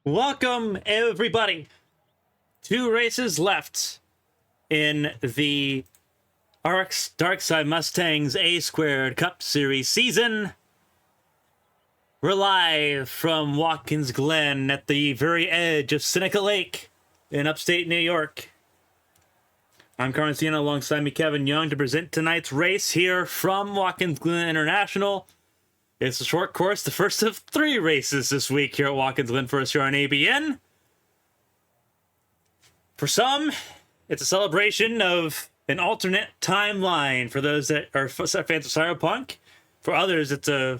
Welcome, everybody. 2 races left in the ARCS Darkside Mustangs A Squared Cup Series season. We're live from Watkins, Glen at the very edge of Seneca Lake in upstate New York. I'm Carmen Sienna alongside me Kevin Young to present tonight's race here from Watkins Glen International. It's a short course, the first of 3 races this week here at Watkins Glen First here on ABN. For some, it's a celebration of an alternate timeline for those that are fans of Cyberpunk. For others, it's a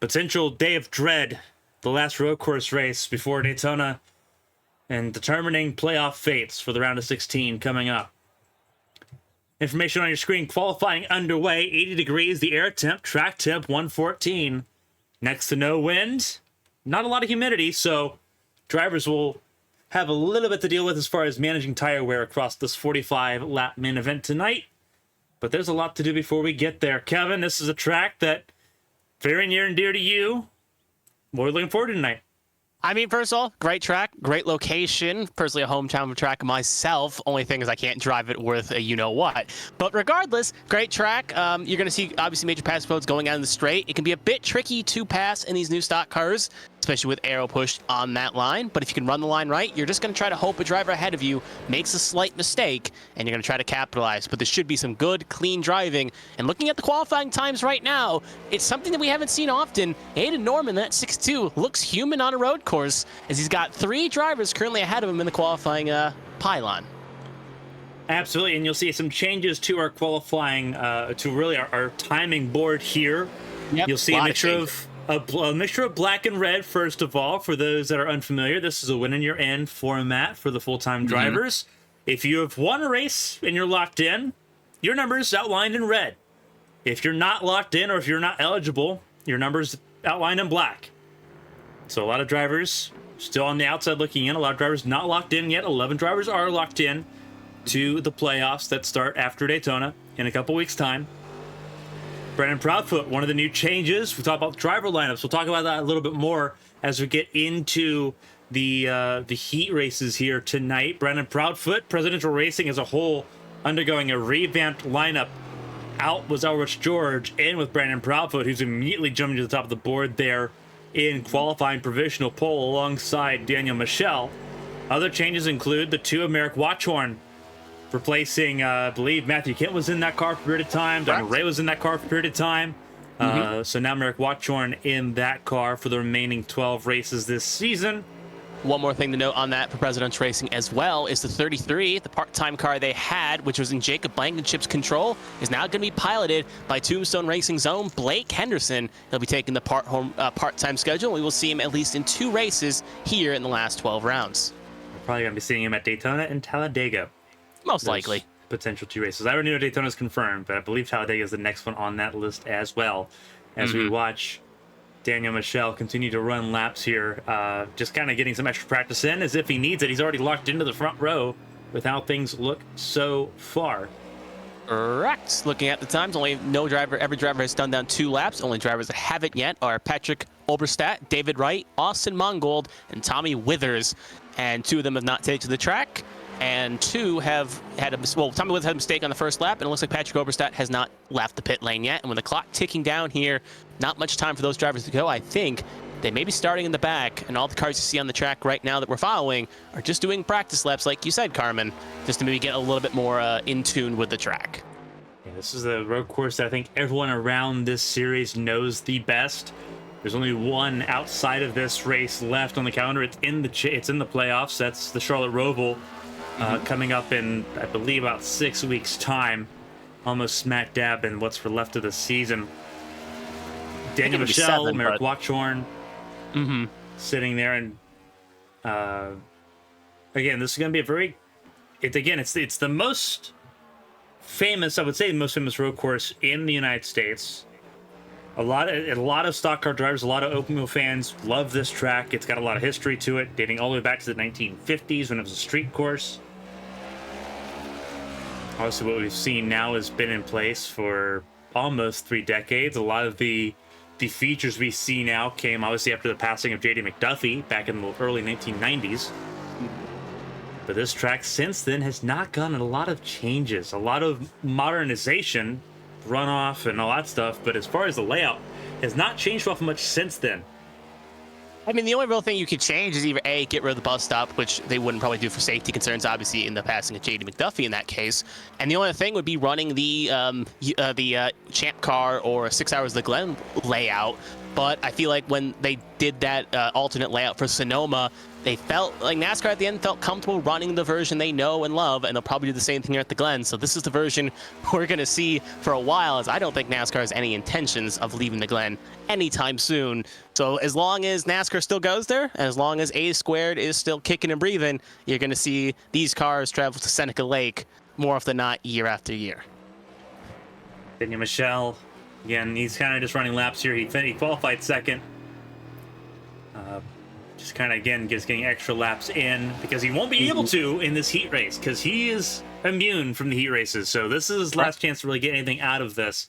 potential day of dread, the last road course race before Daytona, and determining playoff fates for the round of 16 coming up. Information on your screen: qualifying underway, 80 degrees, the air temp, track temp 114. Next to no wind, not a lot of humidity, so drivers will have a little bit to deal with as far as managing tire wear across this 45-lap main event tonight. But there's a lot to do before we get there. Kevin, this is a track that very near and dear to you. What are we looking forward to tonight? I mean, first of all, great track, great location. Personally, a hometown track myself. Only thing is I can't drive it worth a you-know-what. But regardless, great track. You're going to see, obviously, major pass roads going out in the straight. It can be a bit tricky to pass in these new stock cars, especially with aero push on that line. But if you can run the line right, you're just going to try to hope a driver ahead of you makes a slight mistake, and you're going to try to capitalize. But there should be some good, clean driving. And looking at the qualifying times right now, it's something that we haven't seen often. Aiden Norman, that 6'2", looks human on a road course, as he's got 3 drivers currently ahead of him in the qualifying pylon. Absolutely, and you'll see some changes to our qualifying, to really our timing board here. Yep, you'll see a mixture of black and red, first of all. For those that are unfamiliar, this is a win and you're in format for the full-time drivers. If you have won a race and you're locked in, your number is outlined in red. If you're not locked in or if you're not eligible, your number's outlined in black. So a lot of drivers still on the outside looking in. A lot of drivers not locked in yet. 11 drivers are locked in to the playoffs that start after Daytona in a couple weeks' time. Brandon Proudfoot, one of the new changes. We talk about driver lineups. We'll talk about that a little bit more as we get into the heat races here tonight. Brandon Proudfoot, Presidential Racing as a whole, undergoing a revamped lineup. Out was Elrich George, in with Brandon Proudfoot, who's immediately jumping to the top of the board there in qualifying provisional pole alongside Daniel Michel. Other changes include the 2 of Merrick Watchorn, replacing, I believe Matthew Kent was in that car for a period of time. Donald Ray was in that car for a period of time. So now Merrick Watchorn in that car for the remaining 12 races this season. One more thing to note on that for President's Racing as well is the 33, the part-time car they had, which was in Jacob Blankenship's control, is now going to be piloted by Tombstone Racing's own Blake Henderson. He'll be taking the part-time schedule. We will see him at least in 2 races here in the last 12 rounds. We're probably going to be seeing him at Daytona and Talladega. Most likely. Potential 2 races. I already know Daytona's confirmed, but I believe Talladega is the next one on that list as well. As we watch Daniel Michel continue to run laps here, just kind of getting some extra practice in as if he needs it. He's already locked into the front row with how things look so far. Correct. Looking at the times, every driver has done down 2 laps. Only drivers that haven't yet are Patrick Oberstadt, David Wright, Austin Mongold, and Tommy Withers. And 2 of them have not taken to the track. And 2 have had Tommy Withers had a mistake on the first lap, and it looks like Patrick Oberstadt has not left the pit lane yet. And with the clock ticking down here, not much time for those drivers to go. I think they may be starting in the back, and all the cars you see on the track right now that we're following are just doing practice laps, like you said, Carmen, just to maybe get a little bit more in tune with the track. Yeah, this is the road course that I think everyone around this series knows the best. There's only one outside of this race left on the calendar. It's in the playoffs. That's the Charlotte Roval. Coming up in, I believe, about 6 weeks' time, almost smack dab in what's left of the season. Daniel Michel, Merrick Watchorn, sitting there, and again, this is going to be it's the most famous, I would say, the most famous road course in the United States. A lot of stock car drivers, a lot of open wheel fans love this track. It's got a lot of history to it, dating all the way back to the 1950s when it was a street course. Obviously, what we've seen now has been in place for almost 3 decades. A lot of the features we see now came obviously after the passing of J.D. McDuffie back in the early 1990s. But this track since then has not gotten a lot of changes, a lot of modernization, runoff and all that stuff. But as far as the layout, has not changed off much since then. I mean, the only real thing you could change is either A, get rid of the bus stop, which they wouldn't probably do for safety concerns, obviously, in the passing of JD McDuffie in that case. And the only other thing would be running the Champ Car or 6 Hours the Glen layout. But I feel like when they did that alternate layout for Sonoma, they felt like NASCAR at the end felt comfortable running the version they know and love, and they'll probably do the same thing here at the Glen. So this is the version we're going to see for a while, as I don't think NASCAR has any intentions of leaving the Glen anytime soon. So as long as NASCAR still goes there, and as long as A Squared is still kicking and breathing, you're going to see these cars travel to Seneca Lake more often than not, year after year. Daniel Michelle, again, he's kind of just running laps here. He qualified second. Just kind of, again, just getting extra laps in because he won't be able to in this heat race because he is immune from the heat races. So this is his last chance to really get anything out of this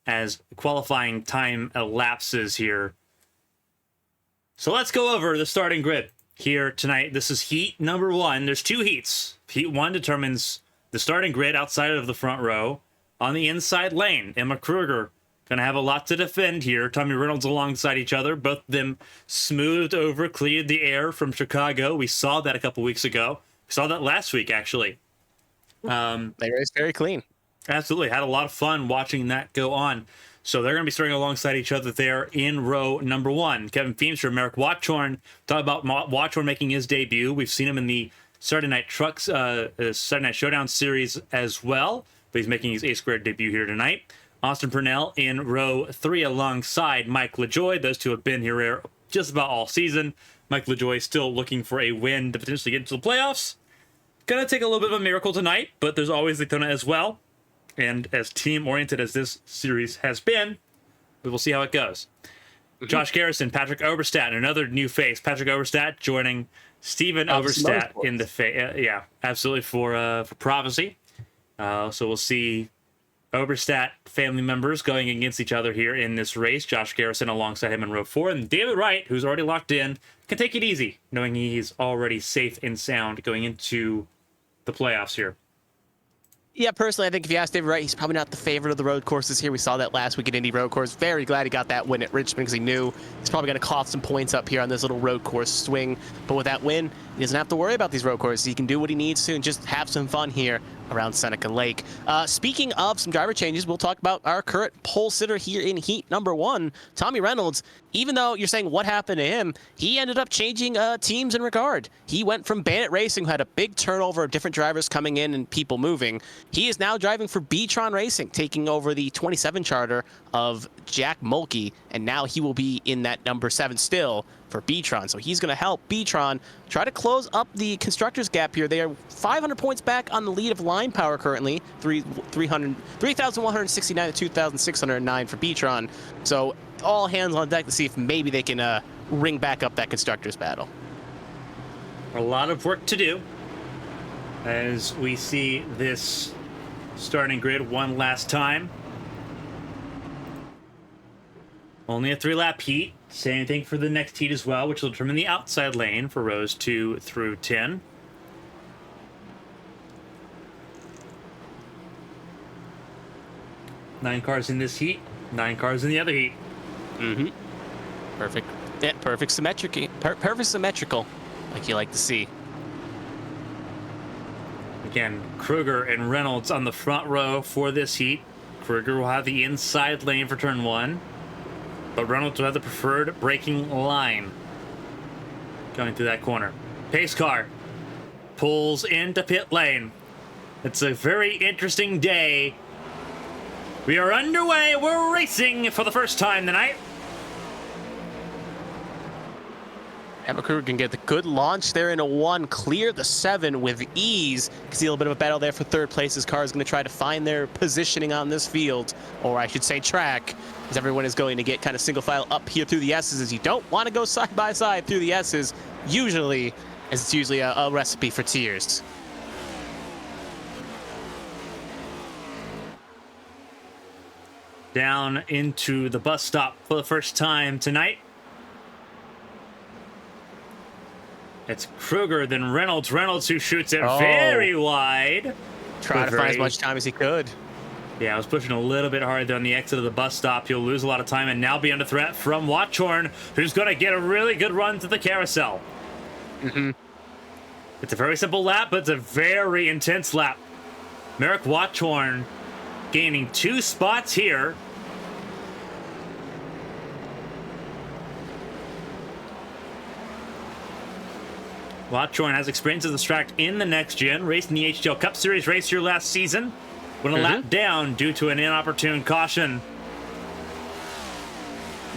as qualifying time elapses here. So let's go over the starting grid here tonight. This is heat number 1. There's 2 heats. Heat 1 determines the starting grid outside of the front row. On the inside lane, Emma Kruger going to have a lot to defend here. Tommy Reynolds alongside each other. Both of them smoothed over, cleared the air from Chicago. We saw that a couple weeks ago. We saw that last week, actually. They raced very clean. Absolutely. Had a lot of fun watching that go on. So they're going to be starting alongside each other there in row number 1. Kevin Feemster, Merrick Watchorn. Talk about Watchorn making his debut. We've seen him in the Saturday Night Saturday Night Showdown series as well. But he's making his A-Squared debut here tonight. Austin Purnell in row 3 alongside Mike LaJoy. Those two have been here just about all season. Mike LaJoy still looking for a win to potentially get into the playoffs. Gonna take a little bit of a miracle tonight, but there's always Daytona as well. And as team-oriented as this series has been, we will see how it goes. Josh Garrison, Patrick Oberstadt, another new face. Patrick Oberstadt joining Steven Oberstadt in the yeah, absolutely for Prophecy. So we'll see Oberstadt family members going against each other here in this race. Josh Garrison alongside him in row 4. And David Wright, who's already locked in, can take it easy, knowing he's already safe and sound going into the playoffs here. Yeah, personally, I think if you ask David Wright, he's probably not the favorite of the road courses here. We saw that last week at Indy Road Course. Very glad he got that win at Richmond because he knew he's probably going to cost some points up here on this little road course swing. But with that win, he doesn't have to worry about these road courses. He can do what he needs to and just have some fun here around Seneca Lake. Speaking of some driver changes, we'll talk about our current pole sitter here in heat number 1, Tommy Reynolds. Even though you're saying what happened to him, he ended up changing teams in regard. He went from Bandit Racing, who had a big turnover of different drivers coming in and people moving. He is now driving for B-Tron Racing, taking over the 27 charter of Jack Mulkey, and now he will be in that number 7 still for B-Tron. So he's going to help B-Tron try to close up the constructors gap here. They are 500 points back on the lead of Line Power currently, 3,169 to 2,609 for B-Tron. So all hands on deck to see if maybe they can ring back up that constructors battle. A lot of work to do as we see this starting grid one last time. Only a 3-lap heat. Same thing for the next heat as well, which will determine the outside lane for rows 2 through 10. Nine cars in this heat, 9 cars in the other heat. Mm-hmm. Perfect. Yeah, perfect symmetrical, like you like to see. Again, Kruger and Reynolds on the front row for this heat. Kruger will have the inside lane for turn 1. But Reynolds will have the preferred braking line going through that corner. Pace car pulls into pit lane. It's a very interesting day. We are underway. We're racing for the first time tonight. Emma Kruger can get the good launch there in a 1, clear the 7 with ease. You can see a little bit of a battle there for third place. His car is going to try to find their positioning on this field, or I should say track, as everyone is going to get kind of single file up here through the S's, as you don't want to go side by side through the S's, usually, as it's usually a recipe for tears. Down into the bus stop for the first time tonight. It's Kruger, then Reynolds. Reynolds who shoots it Oh. very wide. Try to But find as very- much time as he could. Yeah, I was pushing a little bit hard there on the exit of the bus stop. He'll lose a lot of time and now be under threat from Watchorn, who's going to get a really good run to the carousel. It's a very simple lap, but it's a very intense lap. Merrick Watchorn gaining 2 spots here. Watchorn has experience as this track in the next gen, raced in the HTL Cup Series race here last season. Went a lap down due to an inopportune caution.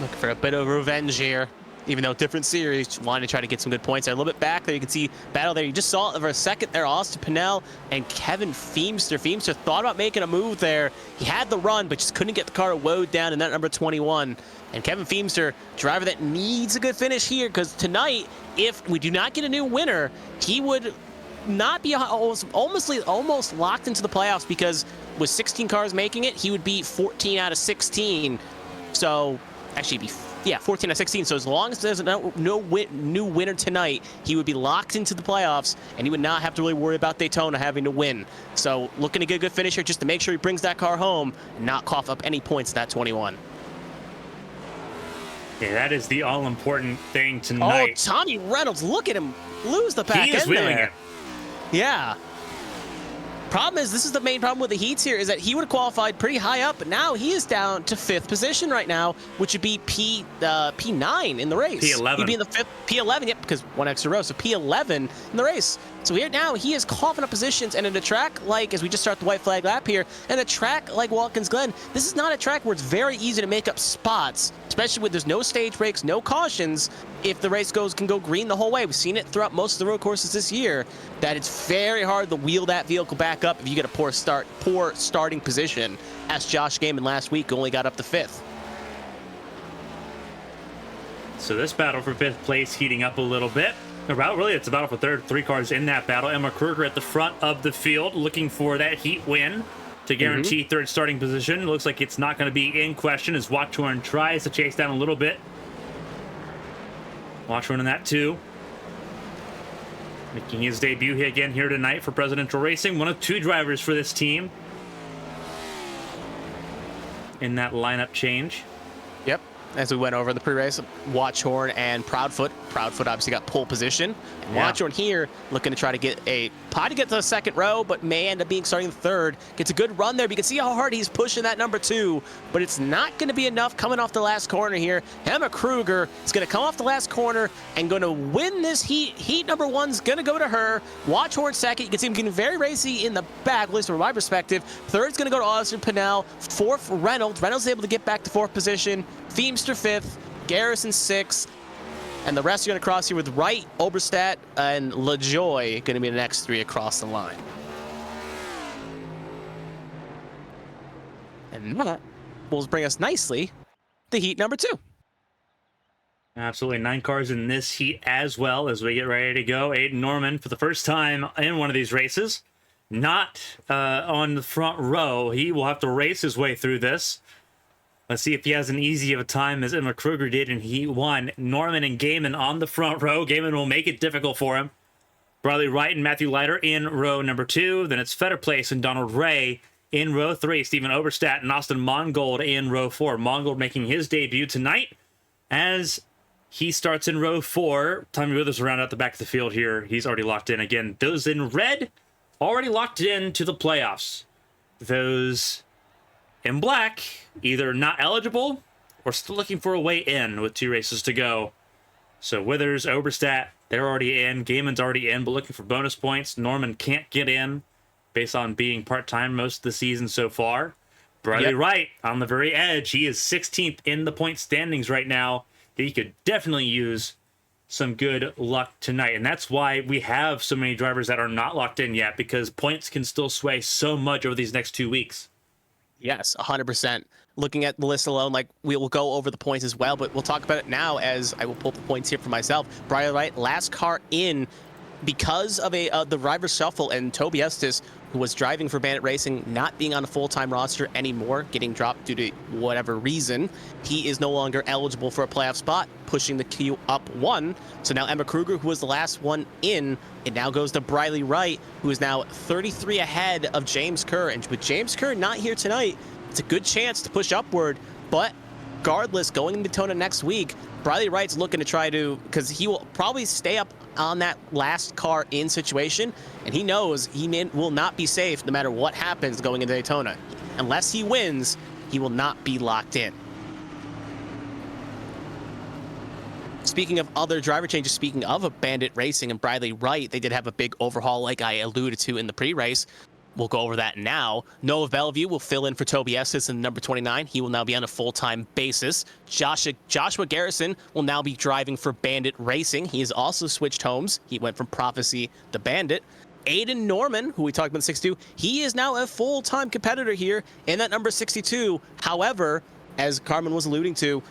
Looking for a bit of revenge here. Even though different series, wanting to try to get some good points there. A little bit back there, you can see battle there. You just saw it for a second there. Austin Pinnell and Kevin Feemster. Feemster thought about making a move there. He had the run, but just couldn't get the car woed down in that number 21. And Kevin Feemster, driver that needs a good finish here, because tonight, if we do not get a new winner, he would not be almost locked into the playoffs, because with 16 cars making it, he would be 14 out of 16. So actually be 14 out of 16. So as long as there's no new winner tonight, he would be locked into the playoffs, and he would not have to really worry about Daytona having to win. So looking to get a good finish here just to make sure he brings that car home and not cough up any points in that 21. Yeah, that is the all-important thing Oh, tonight. Tommy Reynolds, look at him lose the back He is end wheeling there. it. Yeah. Problem is, this is the main problem with the heats here, is that he would have qualified pretty high up, but now he is down to 5th position right now, which would be P9 in the race. P11. He'd be in the P11, yep, because one extra row, so P11 in the race. So here now, he is coughing up positions, and in a track like, as we just start the white flag lap here, and a track like Watkins Glen, this is not a track where it's very easy to make up spots, especially when there's no stage breaks, no cautions. If the race can go green the whole way. We've seen it throughout most of the road courses this year, that it's very hard to wheel that vehicle back up if you get a poor starting position, as Josh Gaiman last week only got up to 5th. So this battle for 5th place heating up a little bit. It's a battle for third. 3 cars in that battle. Emma Kruger at the front of the field looking for that heat win to guarantee 3rd starting position. Looks like it's not going to be in question as Watchorn tries to chase down a little bit. Watchorn in that too. Making his debut here again here tonight for Presidential Racing. One of 2 drivers for this team in that lineup change. Yep. As we went over the pre-race, Watchorn and Proudfoot. Proudfoot obviously got pole position. And Yeah. Watchorn here looking to try to get to the 2nd row, but may end up being starting the 3rd. Gets a good run there. But you can see how hard he's pushing that number 2, but it's not going to be enough coming off the last corner here. Emma Kruger is going to come off the last corner and going to win this heat. Heat number 1's going to go to her. Watchorn 2nd. You can see him getting very racy in the back, at least from my perspective. 3rd's going to go to Austin Pinnell. 4th, Reynolds. Reynolds is able to get back to 4th position. Feemster 5th. Garrison 6th. And the rest are going to cross here with Wright, Oberstadt, and LaJoy going to be the next 3 across the line. And that will bring us nicely to heat number 2. Absolutely. 9 cars in this heat as well as we get ready to go. Aiden Norman for the first time in one of these races. Not on the front row. He will have to race his way through this. Let's see if he has an easy of a time as Emma Kruger did in Heat 1. Norman and Gaiman on the front row. Gaiman will make it difficult for him. Bradley Wright and Matthew Leiter in row number 2. Then it's Fetterplace and Donald Ray in row 3. Stephen Oberstadt and Austin Mongold in row 4. Mongold making his debut tonight as he starts in row 4. Tommy Withers around at the back of the field here. He's already locked in again. Those in red already locked in to the playoffs. Those in black, either not eligible or still looking for a way in with 2 races to go. So Withers, Oberstadt, they're already in. Gaiman's already in, but looking for bonus points. Norman can't get in based on being part-time most of the season so far. Bradley Wright on the very edge. He is 16th in the point standings right now. He could definitely use some good luck tonight. And that's why we have so many drivers that are not locked in yet, because points can still sway so much over these next 2 weeks. Yes, 100%. Looking at the list alone, like we will go over the points as well, but we'll talk about it now as I will pull up the points here for myself. Brian Wright, last car in because of the driver shuffle and Toby Estes, who was driving for Bandit Racing, not being on a full-time roster anymore, getting dropped due to whatever reason, he is no longer eligible for a playoff spot, pushing the queue up one. So now Emma Kruger, who was the last one in, it now goes to Briley Wright, who is now 33 ahead of James Kerr. And with James Kerr not here tonight, it's a good chance to push upward. But regardless, going into Daytona next week, Briley Wright's looking to try to, because he will probably stay up on that last car in situation, and he knows he will not be safe no matter what happens going into Daytona. Unless he wins, he will not be locked in. Speaking of other driver changes, speaking of a Bandit Racing and Briley Wright, they did have a big overhaul like I alluded to in the pre-race. We'll go over that now. Noah Bellevue will fill in for Toby Estes in number 29. He will now be on a full-time basis. Joshua Garrison will now be driving for Bandit Racing. He has also switched homes. He went from Prophecy to Bandit. Aiden Norman, who we talked about in 62, he is now a full-time competitor here in that number 62. However, as Carmen was alluding to,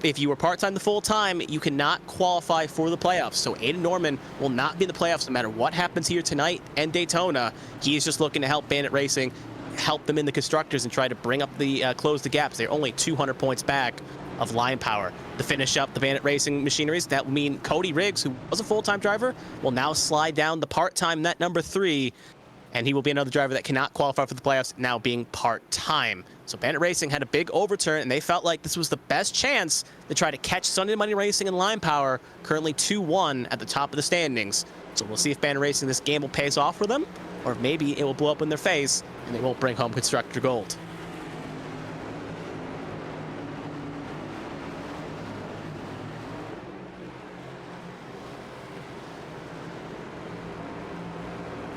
if you were part-time to full-time, you cannot qualify for the playoffs. So Aiden Norman will not be in the playoffs no matter what happens here tonight and Daytona. He is just looking to help Bandit Racing, help them in the constructors, and try to bring up the close the gaps. They're only 200 points back of line power. To finish up the Bandit Racing machineries, that will mean Cody Riggs, who was a full-time driver, will now slide down the part-time net number 3, and he will be another driver that cannot qualify for the playoffs, now being part-time. So Bandit Racing had a big overturn, and they felt like this was the best chance to try to catch Sunday Money Racing and Line Power, currently 2-1 at the top of the standings. So we'll see if Bandit Racing, this gamble pays off for them, or maybe it will blow up in their face, and they won't bring home Constructor Gold.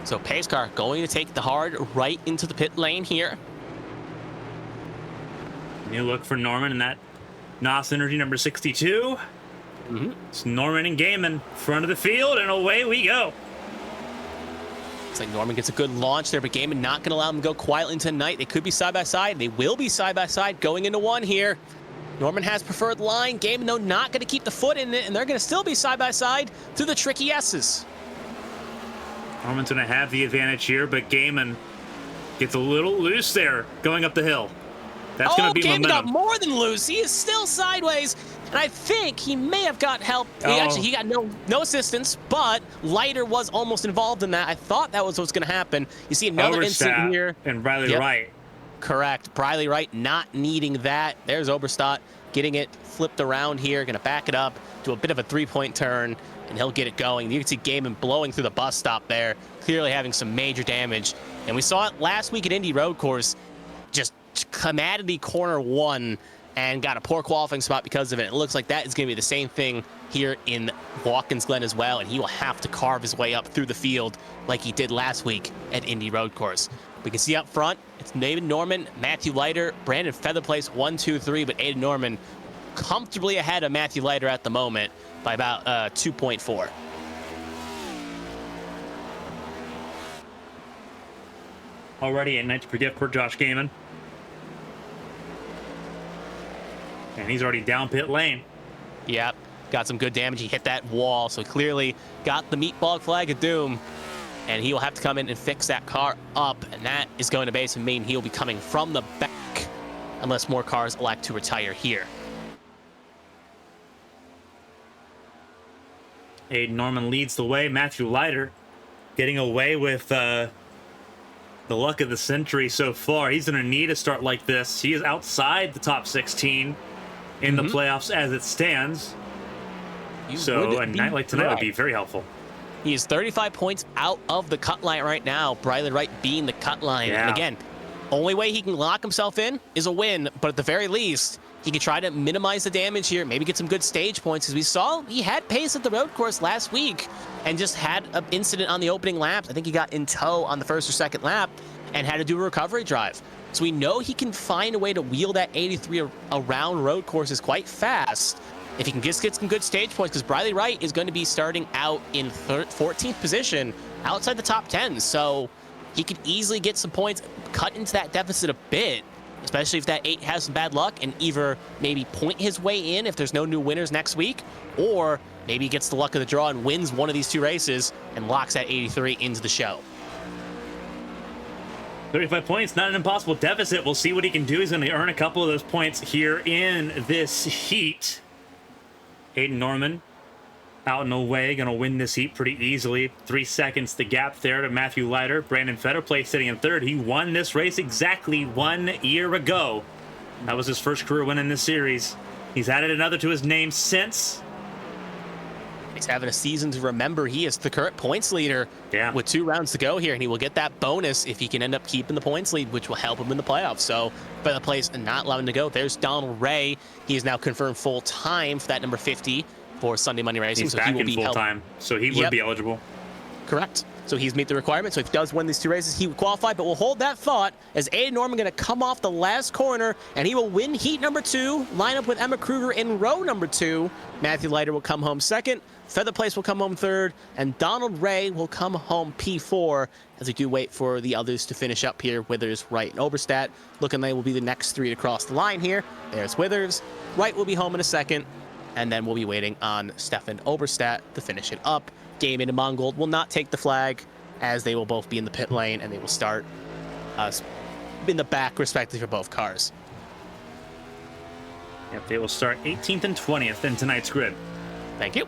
So pace car going to take the hard right into the pit lane here. New look for Norman in that NOS Energy number 62. It's Norman and Gaiman, front of the field, and away we go. Looks like Norman gets a good launch there, but Gaiman not going to allow him to go quietly into tonight. They could be side by side. They will be side by side going into one here. Norman has preferred line. Gaiman, though, not going to keep the foot in it, and they're going to still be side by side through the tricky S's. Norman's going to have the advantage here, but Gaiman gets a little loose there going up the hill. That's going to be Gaiman momentum. got more than loose. He is still sideways, and I think he may have got help. He got no assistance, but Leiter was almost involved in that. I thought that was what's going to happen. You see another incident here. And Briley Wright. Correct. Briley Wright not needing that. There's Oberstadt getting it flipped around here, going to back it up to a bit of a three-point turn, and he'll get it going. You can see Gaiman blowing through the bus stop there, clearly having some major damage. And we saw it last week at Indy Road Course, just commodity corner 1 and got a poor qualifying spot because of it. It looks like that is going to be the same thing here in Watkins Glen as well, and he will have to carve his way up through the field like he did last week at Indy Road Course. We can see up front, it's David Norman, Matthew Leiter, Brandon Featherplace, 1, 2, 3, but Aiden Norman comfortably ahead of Matthew Leiter at the moment by about 2.4. Already a night to forget for Josh Gaiman. And he's already down pit lane. Yep, got some good damage. He hit that wall, so clearly got the meatball flag of doom. And he will have to come in and fix that car up, and that is going to basically mean he'll be coming from the back unless more cars elect to retire here. Aiden Norman leads the way. Matthew Leiter getting away with the luck of the century so far. He's going to need a start like this. He is outside the top 16 in the playoffs as it stands. So a night like tonight would be very helpful. He is 35 points out of the cut line right now. Briley Wright being the cut line. Yeah. And again, only way he can lock himself in is a win, but at the very least, he can try to minimize the damage here, maybe get some good stage points, because we saw he had pace at the road course last week and just had an incident on the opening laps. I think he got in tow on the first or second lap and had to do a recovery drive. So we know he can find a way to wheel that 83 around road courses quite fast if he can just get some good stage points, because Briley Wright is going to be starting out in 14th position outside the top 10. So he could easily get some points, cut into that deficit a bit, especially if that 8 has some bad luck, and either maybe point his way in if there's no new winners next week, or maybe he gets the luck of the draw and wins one of these two races and locks that 83 into the show. 35 points, not an impossible deficit. We'll see what he can do. He's going to earn a couple of those points here in this heat. Aiden Norman out and away, going to win this heat pretty easily. 3 seconds the gap there to Matthew Leiter. Brandon Fetterplay sitting in third. He won this race exactly 1 year ago. That was his first career win in this series. He's added another to his name since. He's having a season to remember. He is the current points leader with 2 rounds to go here, and he will get that bonus if he can end up keeping the points lead, which will help him in the playoffs. So for the place and not allowing to go, there's Donald Ray. He is now confirmed full time for that number 50 for Sunday Monday Racing. He's back in full time, so he would be eligible. Correct. So he's meet the requirement. So if he does win these 2 races, he would qualify. But we'll hold that thought as Aiden Norman going to come off the last corner, and he will win heat number 2, line up with Emma Kruger in row number 2. Matthew Leiter will come home second. Feather Place will come home third, and Donald Ray will come home P4 as we do wait for the others to finish up here. Withers, Wright, and Oberstadt. Looking like will be the next 3 to cross the line here. There's Withers. Wright will be home in a second, and then we'll be waiting on Stefan Oberstadt to finish it up. Gaiman and Mongold will not take the flag, as they will both be in the pit lane, and they will start in the back, respectively, for both cars. Yep, they will start 18th and 20th in tonight's grid. Thank you.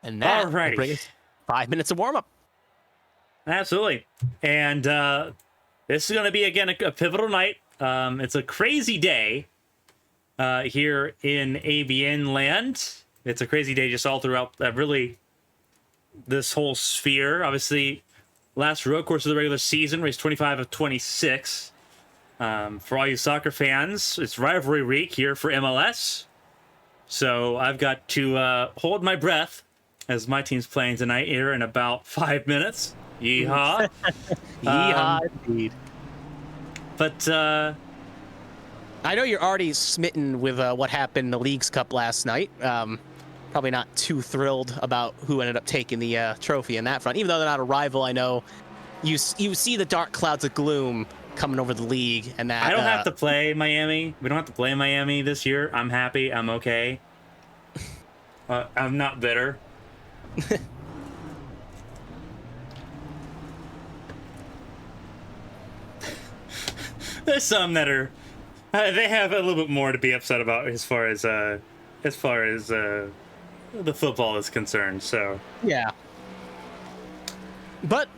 And that will bring us 5 minutes of warm-up. Absolutely. And this is going to be, again, a pivotal night. It's a crazy day here in AVN land. It's a crazy day just all throughout really this whole sphere. Obviously, last road course of the regular season, race 25 of 26. For all you soccer fans, it's rivalry week here for MLS. So I've got to hold my breath as my team's playing tonight here in about 5 minutes. Yeehaw. Yeehaw, indeed. But I know you're already smitten with what happened in the Leagues Cup last night. Probably not too thrilled about who ended up taking the trophy in that front. Even though they're not a rival, I know you see the dark clouds of gloom coming over the league. And that I don't have to play Miami. We don't have to play Miami this year. I'm happy. I'm okay. I'm not bitter. There's some that are they have a little bit more to be upset about as far as the football is concerned. So yeah, but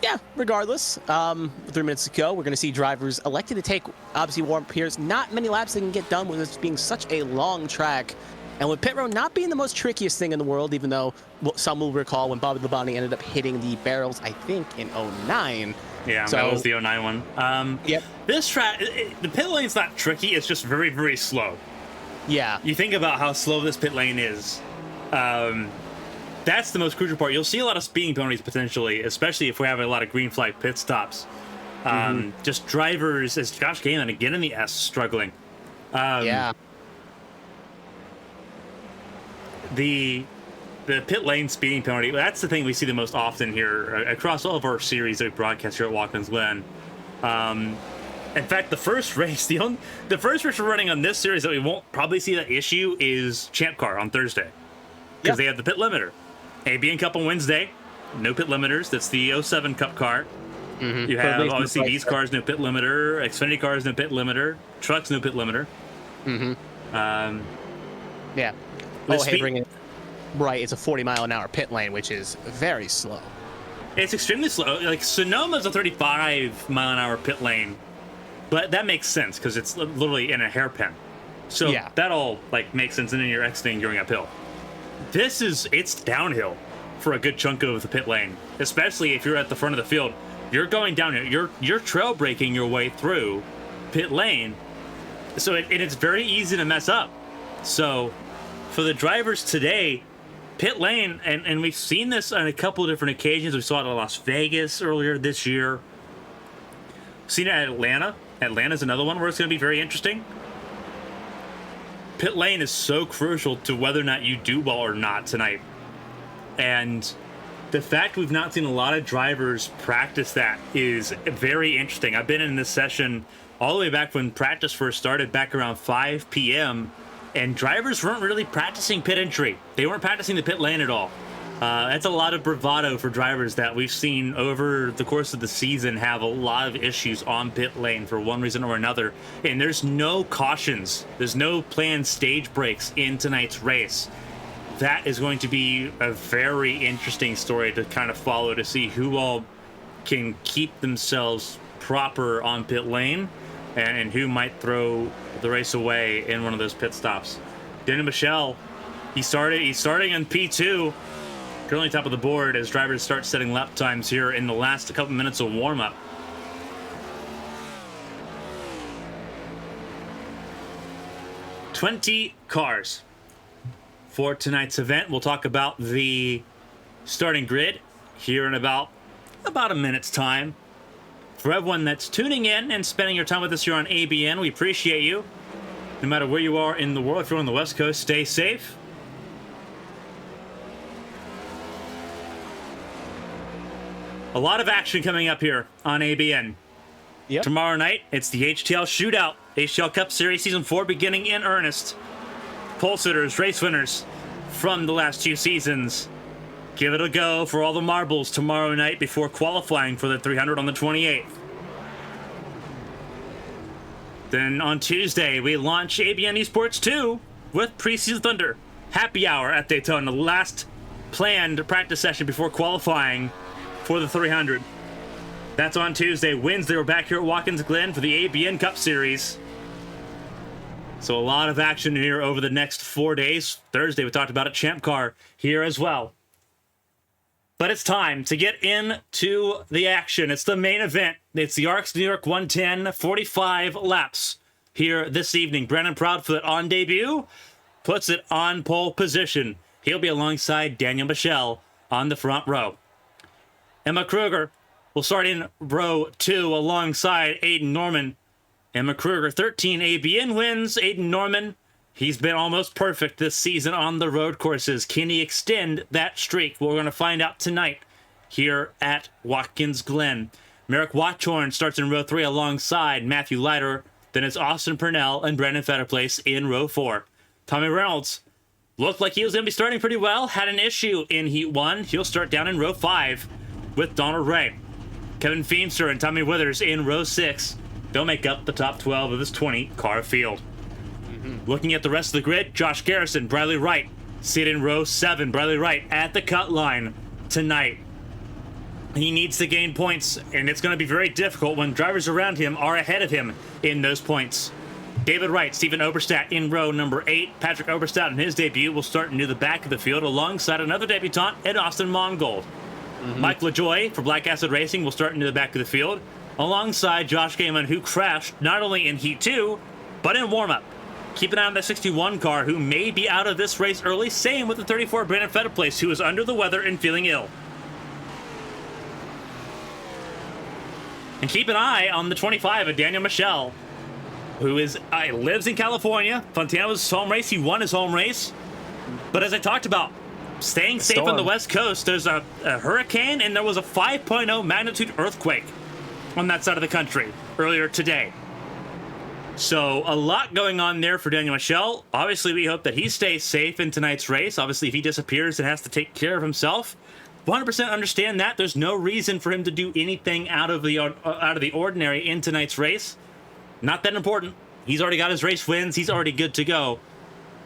yeah, regardless, 3 minutes to go, we're going to see drivers elected to take obviously warm-up here. Not many laps they can get done with this being such a long track. And with pit road not being the most trickiest thing in the world, even though some will recall when Bobby Labonte ended up hitting the barrels, I think, in 09. Yeah, so, that was the 09 one. Yep. This track, the pit lane's not tricky. It's just very, very slow. Yeah. You think about how slow this pit lane is. That's the most crucial part. You'll see a lot of speeding penalties potentially, especially if we have a lot of green flag pit stops. Just drivers, as Josh Galen again in the S, struggling. Yeah. The pit lane speeding penalty, that's the thing we see the most often here across all of our series that we broadcast here at Watkins Glen. In fact, the first race we're running on this series that we won't probably see that issue is Champ Car on Thursday. Because they have the pit limiter. ABN Cup on Wednesday, no pit limiters. That's the 07 Cup car. You have, obviously, these cars, no pit limiter. Xfinity cars, no pit limiter. Trucks, no pit limiter. Yeah. Bring it. Right, it's a 40-mile-an-hour pit lane, which is very slow. It's extremely slow. Like, Sonoma's a 35-mile-an-hour pit lane, but that makes sense because it's literally in a hairpin. So that all makes sense, and then you're exiting going uphill. It's downhill for a good chunk of the pit lane, especially if you're at the front of the field. You're going downhill. You're trail braking your way through pit lane, so it's very easy to mess up. So for the drivers today, pit lane, and we've seen this on a couple of different occasions. We saw it in Las Vegas earlier this year. Seen it at Atlanta. Atlanta's another one where it's going to be very interesting. Pit lane is so crucial to whether or not you do well or not tonight. And the fact we've not seen a lot of drivers practice that is very interesting. I've been in this session all the way back when practice first started, back around 5 p.m., and drivers weren't really practicing pit entry. They weren't practicing the pit lane at all. That's a lot of bravado for drivers that we've seen over the course of the season have a lot of issues on pit lane for one reason or another. And there's no cautions. There's no planned stage breaks in tonight's race. That is going to be a very interesting story to kind of follow, to see who all can keep themselves proper on pit lane and who might throw the race away in one of those pit stops. Daniel Michel, he's starting in P2. Currently top of the board as drivers start setting lap times here in the last couple minutes of warm-up. $20 cars for tonight's event. We'll talk about the starting grid here in about a minute's time. For everyone that's tuning in and spending your time with us here on ABN, we appreciate you. No matter where you are in the world, if you're on the West Coast, stay safe. A lot of action coming up here on ABN. Yep. Tomorrow night, it's the HTL Shootout. HTL Cup Series Season 4 beginning in earnest. Pole sitters, race winners from the last 2 seasons. Give it a go for all the marbles tomorrow night before qualifying for the 300 on the 28th. Then on Tuesday, we launch ABN Esports 2 with Preseason Thunder. Happy hour at Daytona, the last planned practice session before qualifying for the 300. That's on Tuesday. Wednesday, we're back here at Watkins Glen for the ABN Cup Series. So a lot of action here over the next 4 days. Thursday, we talked about a Champ Car here as well. But it's time to get into the action. It's the main event. It's the ARCS New York 110, 45 laps here this evening. Brandon Proudfoot on debut puts it on pole position. He'll be alongside Daniel Michel on the front row. Emma Kruger will start in row 2 alongside Aiden Norman. Emma Kruger, 13 ABN wins. Aiden Norman, he's been almost perfect this season on the road courses. Can he extend that streak? Well, we're going to find out tonight here at Watkins Glen. Merrick Watchorn starts in row 3 alongside Matthew Leiter. Then it's Austin Purnell and Brandon Fetterplace in row 4. Tommy Reynolds looked like he was going to be starting pretty well. Had an issue in Heat 1. He'll start down in row 5 with Donald Ray. Kevin Feemster and Tommy Withers in row 6. They'll make up the top 12 of this 20-car field. Looking at the rest of the grid, Josh Garrison, Bradley Wright sit in row 7. Bradley Wright at the cut line tonight. He needs to gain points, and it's going to be very difficult when drivers around him are ahead of him in those points. David Wright, Steven Oberstadt in row number 8. Patrick Oberstadt in his debut will start near the back of the field alongside another debutant, Ed Austin Mongold. Mike LaJoy for Black Acid Racing will start into the back of the field alongside Josh Gaiman, who crashed not only in Heat 2, but in warm-up. Keep an eye on the 61 car, who may be out of this race early. Same with the 34 Brandon Fetterplace, who is under the weather and feeling ill. And keep an eye on the 25 of Daniel Michel, who lives in California. Fontana was his home race. He won his home race. But as I talked about, staying safe on the West Coast, there's a hurricane, and there was a 5.0 magnitude earthquake on that side of the country earlier today. So a lot going on there for Daniel Michel. Obviously, we hope that he stays safe in tonight's race. Obviously, if he disappears and has to take care of himself, 100% understand that. There's no reason for him to do anything out of the ordinary in tonight's race. Not that important. He's already got his race wins. He's already good to go.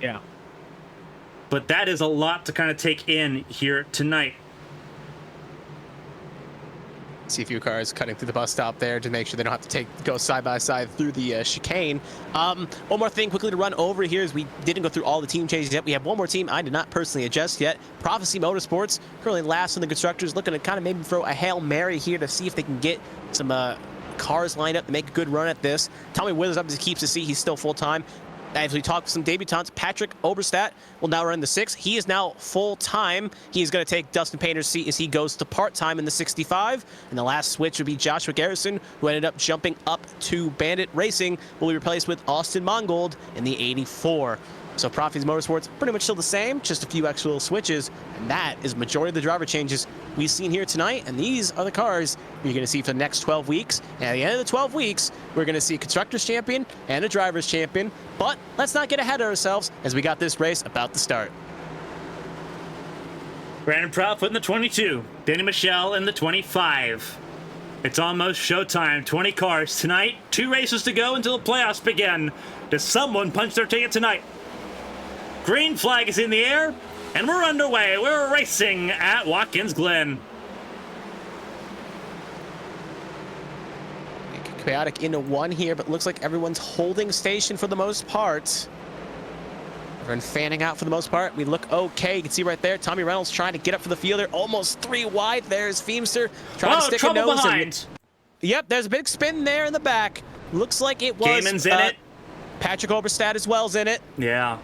Yeah. But that is a lot to kind of take in here tonight. See a few cars cutting through the bus stop there to make sure they don't have to go side by side through the chicane. One more thing quickly to run over here is we didn't go through all the team changes yet. We have one more team I did not personally adjust yet. Prophecy Motorsports, currently last in the constructors, looking to kind of maybe throw a Hail Mary here to see if they can get some cars lined up to make a good run at this. Tommy Withers obviously keeps the seat. He's still full-time. As we talk with some debutants, Patrick Oberstadt will now run the 6. He is now full-time. He's going to take Dustin Painter's seat as he goes to part-time in the 65. And the last switch would be Joshua Garrison, who ended up jumping up to Bandit Racing, will be replaced with Austin Mongold in the 84. So Profits Motorsports, pretty much still the same, just a few extra little switches, and that is majority of the driver changes we've seen here tonight, and these are the cars you're going to see for the next 12 weeks. And at the end of the 12 weeks, we're going to see a Constructors Champion and a Drivers Champion, but let's not get ahead of ourselves as we got this race about to start. Brandon Proudfoot in the 22, Danny Michelle in the 25. It's almost showtime. 20 cars tonight, 2 races to go until the playoffs begin. Does someone punch their ticket tonight? Green flag is in the air, and we're underway. We're racing at Watkins Glen. Chaotic into one here, but looks like everyone's holding station for the most part. Everyone fanning out for the most part. We look okay. You can see right there, Tommy Reynolds trying to get up for the fielder. Almost 3 wide. There's Feemster trying to stick a nose behind. Yep, there's a big spin there in the back. Looks like it was... Gaiman's in it. Patrick Oberstad as well's in it. Yeah.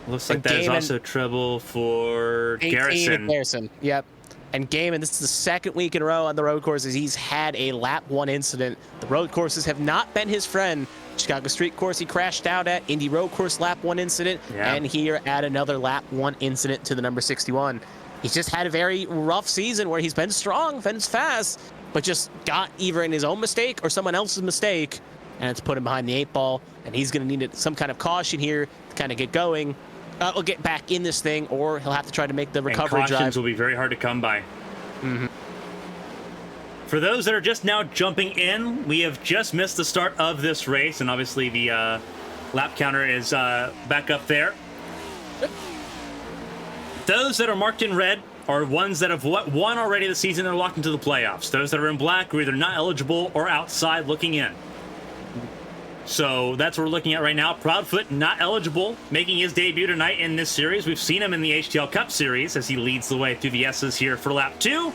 Looks like there's also trouble for Garrison. Yep. And Gaiman, this is the 2nd week in a row on the road courses. He's had a lap 1 incident. The road courses have not been his friend. Chicago Street Course he crashed out at, Indy Road Course lap 1 incident, and here at another lap 1 incident to the number 61. He's just had a very rough season where he's been strong, been fast, but just got either in his own mistake or someone else's mistake, and it's put him behind the 8 ball, and he's going to need some kind of caution here to kind of get going. Or get back in this thing, or he'll have to try to make the recovery and cautions drive. Will be very hard to come by. Mm-hmm. For those that are just now jumping in, we have just missed the start of this race, and obviously the lap counter is back up there. Those that are marked in red are ones that have won already this season and are locked into the playoffs. Those that are in black are either not eligible or outside looking in. So that's what we're looking at right now. Proudfoot not eligible, making his debut tonight in this series. We've seen him in the HTL Cup Series as he leads the way through the S's here for lap 2.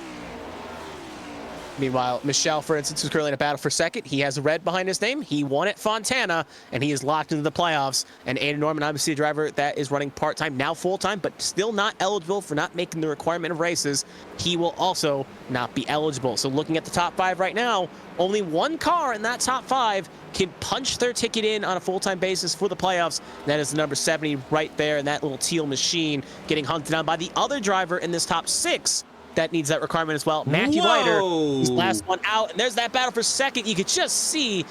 Meanwhile, Michelle, for instance, is currently in a battle for 2nd. He has a red behind his name. He won at Fontana, and he is locked into the playoffs. And Aiden Norman, obviously a driver that is running part-time, now full-time, but still not eligible for not making the requirement of races. He will also not be eligible. So looking at the top 5 right now, only 1 car in that top 5 can punch their ticket in on a full-time basis for the playoffs. That is the number 70 right there, and that little teal machine getting hunted down by the other driver in this top 6 that needs that requirement as well. Matthew Leiter, he's last one out, and there's that battle for 2nd. You could just see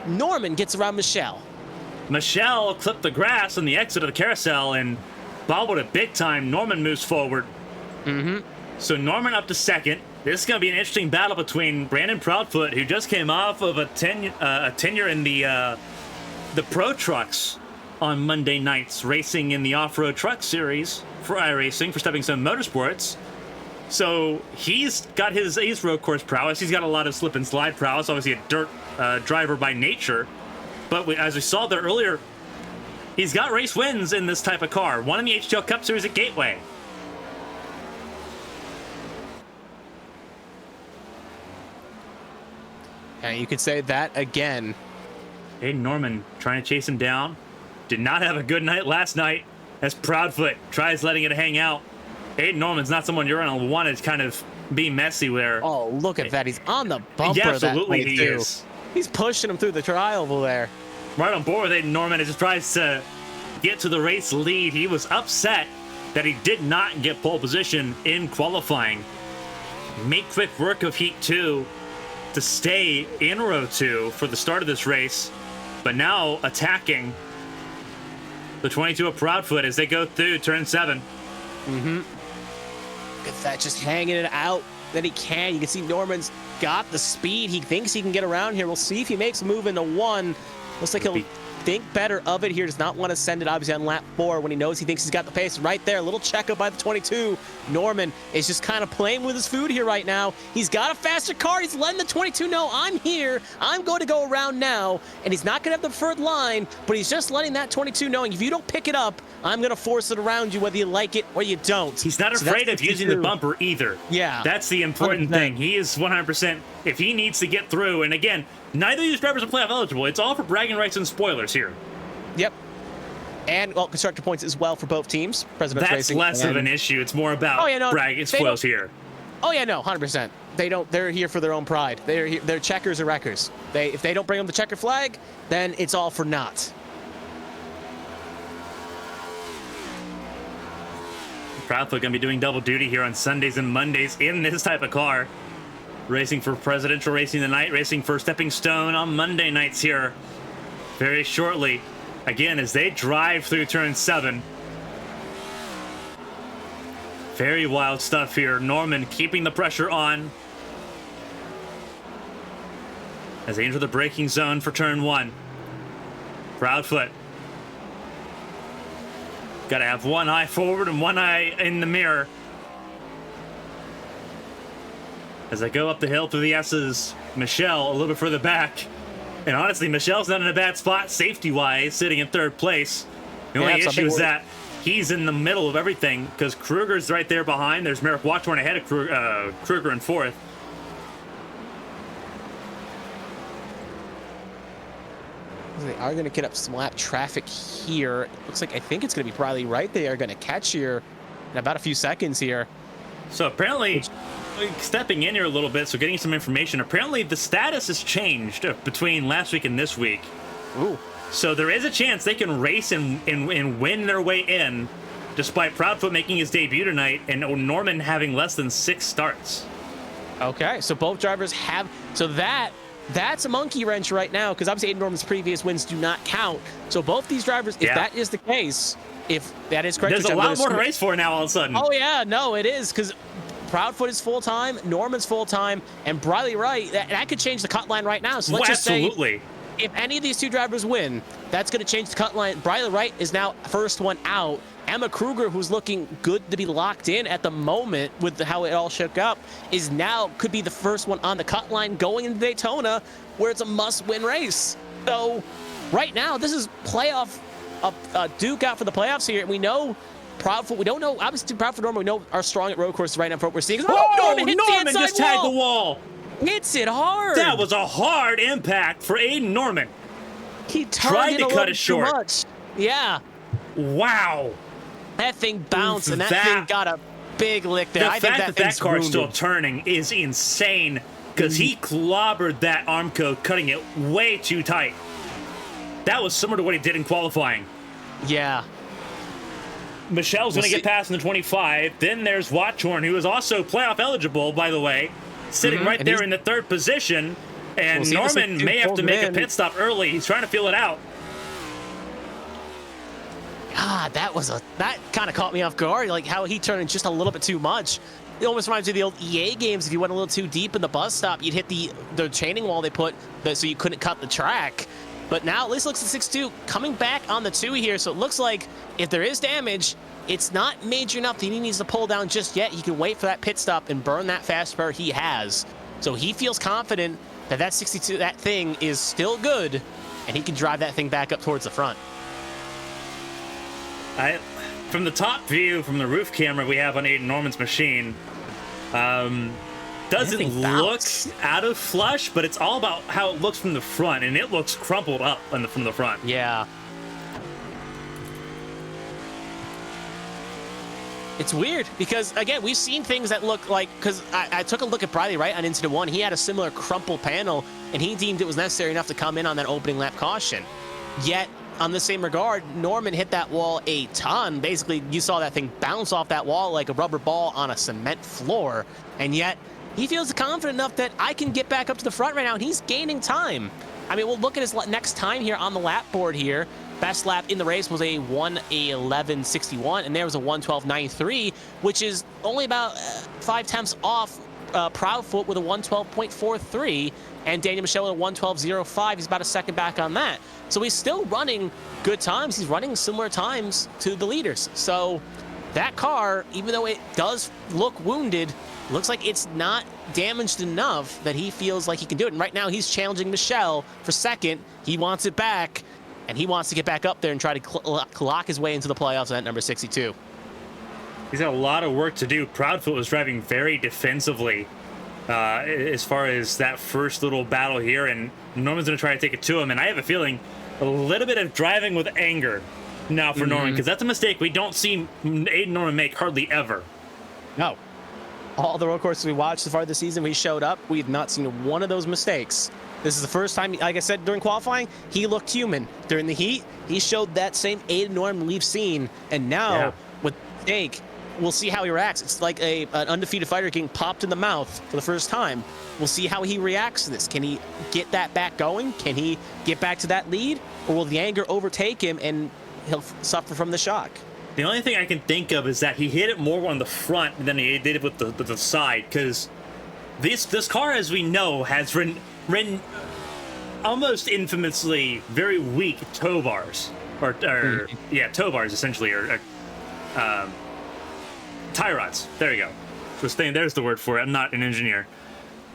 Norman gets around Michelle. Michelle clipped the grass on the exit of the carousel and bobbled it big time. Norman moves forward. So Norman up to 2nd. This is going to be an interesting battle between Brandon Proudfoot, who just came off of a tenure in the Pro Trucks on Monday nights, racing in the Off-Road Truck Series for iRacing for Stepping Stone Motorsports. So he's got his road course prowess. He's got a lot of slip and slide prowess. Obviously a dirt driver by nature. But as we saw there earlier, he's got race wins in this type of car. One in the HTL Cup Series at Gateway. And you could say that again. Aiden Norman trying to chase him down. Did not have a good night last night as Proudfoot tries letting it hang out. Aiden Norman's not someone you're going to want to kind of be messy there. Oh, look at that. He's on the bumper. Yeah, absolutely that he too. is. He's pushing him through the tri-oval there. Right on board with Aiden Norman as he tries to get to the race lead. He was upset that he did not get pole position in qualifying. Make quick work of Heat 2 to stay in row 2 for the start of this race, but now attacking the 22 of Proudfoot as they go through turn 7. Look at that, just hanging it out that he can. You can see Norman's got the speed. He thinks he can get around here. We'll see if he makes a move into 1. Looks like he'll think better of it here. Does not want to send it obviously on lap 4 when he knows he thinks he's got the pace. Right there, a little checkup by the 22. Norman is just kind of playing with his food here right now. He's got a faster car. He's letting the 22 know, I'm here. I'm going to go around now. And he's not going to have the preferred line, but he's just letting that 22 knowing if you don't pick it up, I'm going to force it around you whether you like it or you don't. He's not afraid of using the bumper either. Yeah. That's the important 100%. thing. He is 100%. If he needs to get through, and again, neither of these drivers are playoff eligible. It's all for bragging rights and spoilers here. Yep. And, well, constructor points as well for both teams. President's That's Racing less of an issue. It's more about bragging spoils here. Oh, yeah, no, 100%. They're here for their own pride. They're checkers or wreckers. If they don't bring them the checker flag, then it's all for naught. Proudfoot going to be doing double duty here on Sundays and Mondays in this type of car. Racing for Presidential Racing tonight, racing for Stepping Stone on Monday nights here very shortly. Again, as they drive through turn 7. Very wild stuff here. Norman keeping the pressure on as they enter the braking zone for turn 1. Proudfoot. Got to have one eye forward and one eye in the mirror. As they go up the hill through the S's, Michelle a little bit further back. And honestly, Michelle's not in a bad spot safety-wise, sitting in 3rd place. The only issue is that he's in the middle of everything because Kruger's right there behind. There's Merrick Watchorn ahead of Kruger in 4th. They are going to get up some lap traffic here. Looks like I think it's going to be probably right. They are going to catch here in about a few seconds here. So apparently, stepping in here a little bit, so getting some information. Apparently, the status has changed between last week and this week. Ooh. So there is a chance they can race and win their way in, despite Proudfoot making his debut tonight and Norman having less than 6 starts. Okay, so both drivers have... So that's a monkey wrench right now, because obviously Aiden Norman's previous wins do not count. So both these drivers, if that is the case, if that is correct... There's a lot more to race for now all of a sudden. Oh, yeah, no, it is, because Proudfoot is full-time, Norman's full-time, and Briley Wright, that could change the cut line right now. So let's just say... Absolutely. If any of these 2 drivers win, that's going to change the cut line. Briley Wright is now first one out. Emma Kruger, who's looking good to be locked in at the moment with how it all shook up, is now could be the first one on the cut line going into Daytona, where it's a must-win race. So right now, this is playoff, duke out for the playoffs here. And we know Proudfoot, we don't know, obviously Proudfoot Norman, we know are strong at road courses right now for what we're seeing. Oh, Norman just tagged the wall. Hits it hard. That was a hard impact for Aiden Norman. He tried to cut it short. Much. Yeah. Wow. That thing bounced, and that thing got a big lick there. The fact that car is still turning is insane, because he clobbered that Armco, cutting it way too tight. That was similar to what he did in qualifying. Yeah. Michelle's going to get past in the 25. Then there's Watchorn, who is also playoff eligible, by the way, sitting right there in the 3rd position. And Norman may have to make a pit stop early. He's trying to feel it out. God, that kind of caught me off guard, like how he turned in just a little bit too much. It almost reminds me of the old EA games. If you went a little too deep in the bus stop, you'd hit the chaining wall they put so you couldn't cut the track. But now at least looks at 6-2 coming back on the 2 here. So it looks like if there is damage, it's not major enough that he needs to pull down just yet. He can wait for that pit stop and burn that fast spur he has. So he feels confident that 62, that thing is still good, and he can drive that thing back up towards the front. From the top view, from the roof camera we have on Aiden Norman's machine, doesn't look out of flush, but it's all about how it looks from the front, and it looks crumpled up from the front. Yeah. It's weird because, again, we've seen things that look like, because I took a look at Briley Wright on Incident 1. He had a similar crumpled panel, and he deemed it was necessary enough to come in on that opening lap caution. Yet, on the same regard, Norman hit that wall a ton. Basically, you saw that thing bounce off that wall like a rubber ball on a cement floor, and yet he feels confident enough that I can get back up to the front right now, and he's gaining time. I mean, we'll look at his next time here on the lap board here. Best lap in the race was a 1:11.61, and there was a 1:12.93, which is only about 5 tenths off Proudfoot with a 1:12.43, and Daniel Michelle with a 1:12.05. He's about a second back on that. So he's still running good times. He's running similar times to the leaders. So that car, even though it does look wounded, looks like it's not damaged enough that he feels like he can do it. And right now he's challenging Michelle for second. He wants it back, and he wants to get back up there and try to lock his way into the playoffs at number 62. He's got a lot of work to do. Proudfoot was driving very defensively as far as that first little battle here, and Norman's going to try to take it to him. And I have a feeling a little bit of driving with anger now for Norman, because that's a mistake we don't see Aiden Norman make hardly ever. No. All the road courses we watched so far this season, we showed up, we have not seen one of those mistakes. This is the first time, like I said, during qualifying, he looked human. During the heat, he showed that same Aiden Norman we've seen, and now with mistake, we'll see how he reacts. It's like an undefeated fighter getting popped in the mouth for the first time. We'll see how he reacts to this. Can he get that back going? Can he get back to that lead? Or will the anger overtake him and he'll suffer from the shock? The only thing I can think of is that he hit it more on the front than he did with the side, because this car, as we know, has ridden almost infamously very weak tow bars, or yeah, tow bars essentially, or tie rods. There you go. There's the word for it. I'm not an engineer,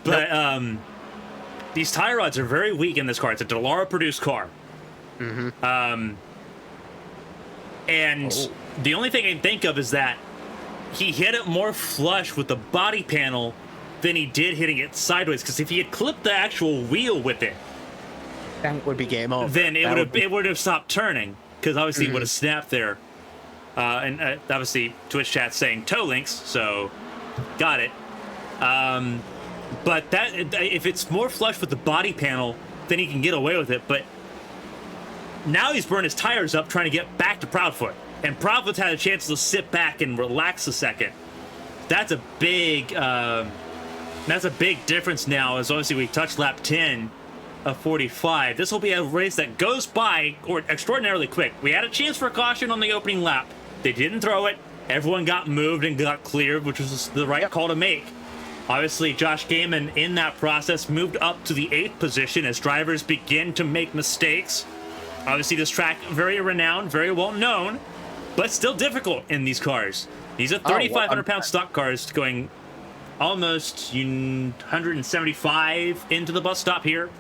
but nope. These tie rods are very weak in this car. It's a Dallara produced car. And the only thing I can think of is that he hit it more flush with the body panel than he did hitting it sideways. Because if he had clipped the actual wheel with it, that would be game over. Then it would have stopped turning, because obviously it would have snapped there. And obviously Twitch chat's saying toe links, so got it. But that, if it's more flush with the body panel, then he can get away with it. But now he's burned his tires up trying to get back to Proudfoot. And Proudfoot's had a chance to sit back and relax a second. That's a big difference now, as obviously we touched lap 10 of 45. This will be a race that goes by extraordinarily quick. We had a chance for a caution on the opening lap. They didn't throw it. Everyone got moved and got cleared, which was the right call to make. Obviously, Josh Gaiman in that process moved up to the 8th position as drivers begin to make mistakes. Obviously, this track, very renowned, very well known, but still difficult in these cars. These are 3,500-pound stock cars going almost 175 into the bus stop here.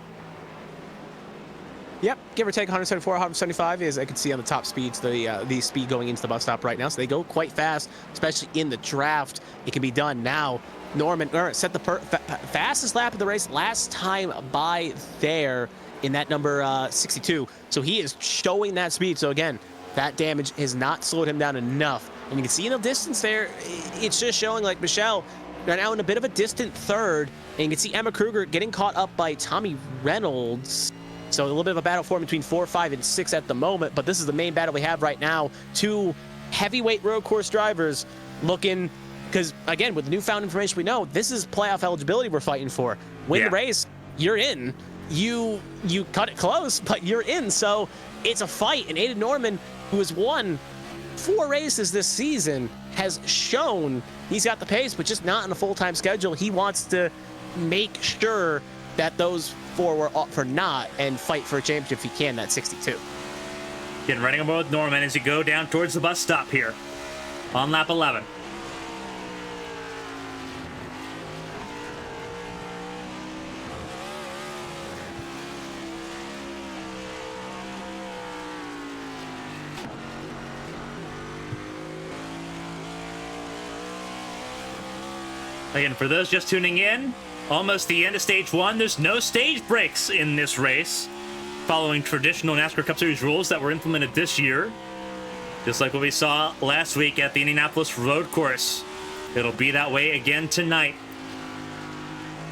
Yep, give or take 174, 175 is, I can see on the top speeds, the speed going into the bus stop right now. So they go quite fast, especially in the draft. It can be done now. Norman set the fastest lap of the race last time by there in that number 62. So he is showing that speed. So again, that damage has not slowed him down enough. And you can see in the distance there, it's just showing like Michelle right now in a bit of a distant third. And you can see Emma Kruger getting caught up by Tommy Reynolds. So a little bit of a battle for between 4, 5, and 6 at the moment. But this is the main battle we have right now. Two heavyweight road course drivers looking, because again, with the newfound information we know, this is playoff eligibility we're fighting for. Win the race, you're in. You cut it close, but you're in. So it's a fight. And Aiden Norman, who has won 4 races this season, has shown he's got the pace, but just not on a full-time schedule. He wants to make sure that those 4 were up for naught and fight for a championship if he can, that 62. Getting running about with Norman as you go down towards the bus stop here on lap 11. Again, for those just tuning in, almost the end of stage 1. There's no stage breaks in this race, following traditional NASCAR Cup Series rules that were implemented this year. Just like what we saw last week at the Indianapolis Road Course. It'll be that way again tonight.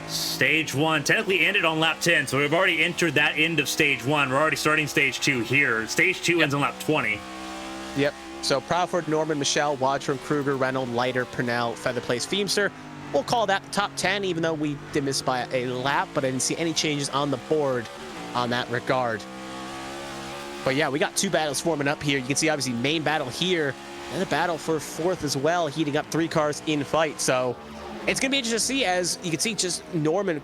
Stage 1 technically ended on lap 10, so we've already entered that end of stage 1. We're already starting stage 2 here. Stage 2 ends on lap 20. Yep. So Proudfoot, Norman, Michelle, Wadrum, Kruger, Reynolds, Leiter, Purnell, Featherplace, Feimster. We'll call that the top 10, even though we did miss by a lap, but I didn't see any changes on the board on that regard. But yeah, we got 2 battles forming up here. You can see obviously main battle here and a battle for 4th as well, heating up 3 cars in fight. So it's going to be interesting to see, as you can see just Norman,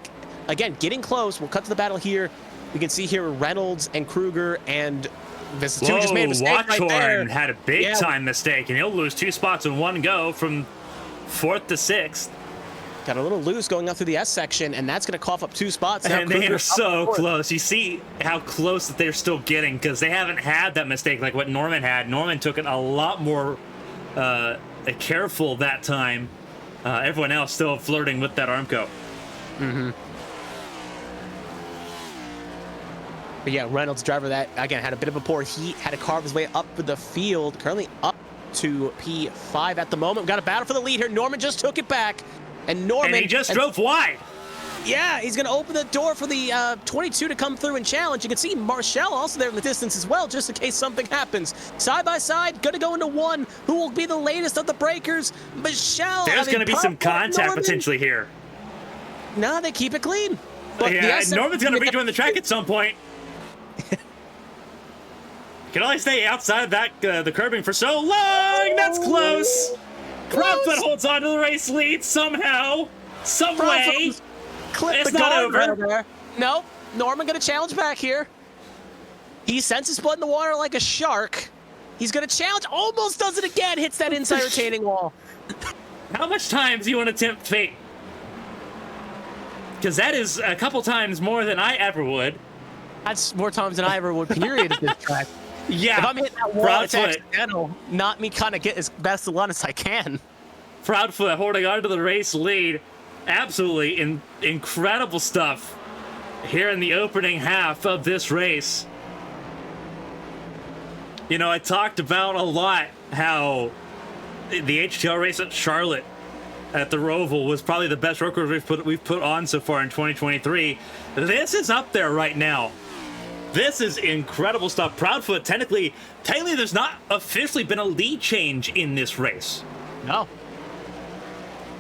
again, getting close. We'll cut to the battle here. We can see here Reynolds and Kruger, and this 2 just made a mistake right there. Had a big time mistake, and he'll lose 2 spots in one go from 4th to 6th. Got a little loose going up through the S section, and that's going to cough up 2 spots. Now and they are so close. You see how close that they're still getting, because they haven't had that mistake like what Norman had. Norman took it a lot more careful that time. Everyone else still flirting with that Armco. But yeah, Reynolds, driver that, again, had a bit of a poor heat, had to carve his way up for the field. Currently up to P5 at the moment. We've got a battle for the lead here. Norman just took it back. And Norman... And he just drove wide. Yeah, he's going to open the door for the 22 to come through and challenge. You can see Marshall also there in the distance as well, just in case something happens. Side by side, going to go into one. Who will be the latest of the breakers? Michelle. There's going to be some contact potentially here. No, they keep it clean. But yeah, Norman's going to rejoin the track at some point. Can only stay outside of that the curbing for so long. That's close. Proudfoot holds on to the race lead somehow, some way. It's not over. There. Nope. Norman going to challenge back here. He senses blood in the water like a shark. He's going to challenge. Almost does it again. Hits that inside retaining wall. How much time do you want to tempt fate? Because that is a couple times more than I ever would. That's more times than I ever would, period, at this track. Yeah. If I'm hitting that wall, it's accidental. Not me kind of get as best of luck as I can. Proudfoot holding on to the race lead. Absolutely incredible stuff here in the opening half of this race. You know, I talked about a lot how the HTL race at Charlotte at the Roval was probably the best record we've put on so far in 2023. This is up there right now. This is incredible stuff. Proudfoot, technically, there's not officially been a lead change in this race. No.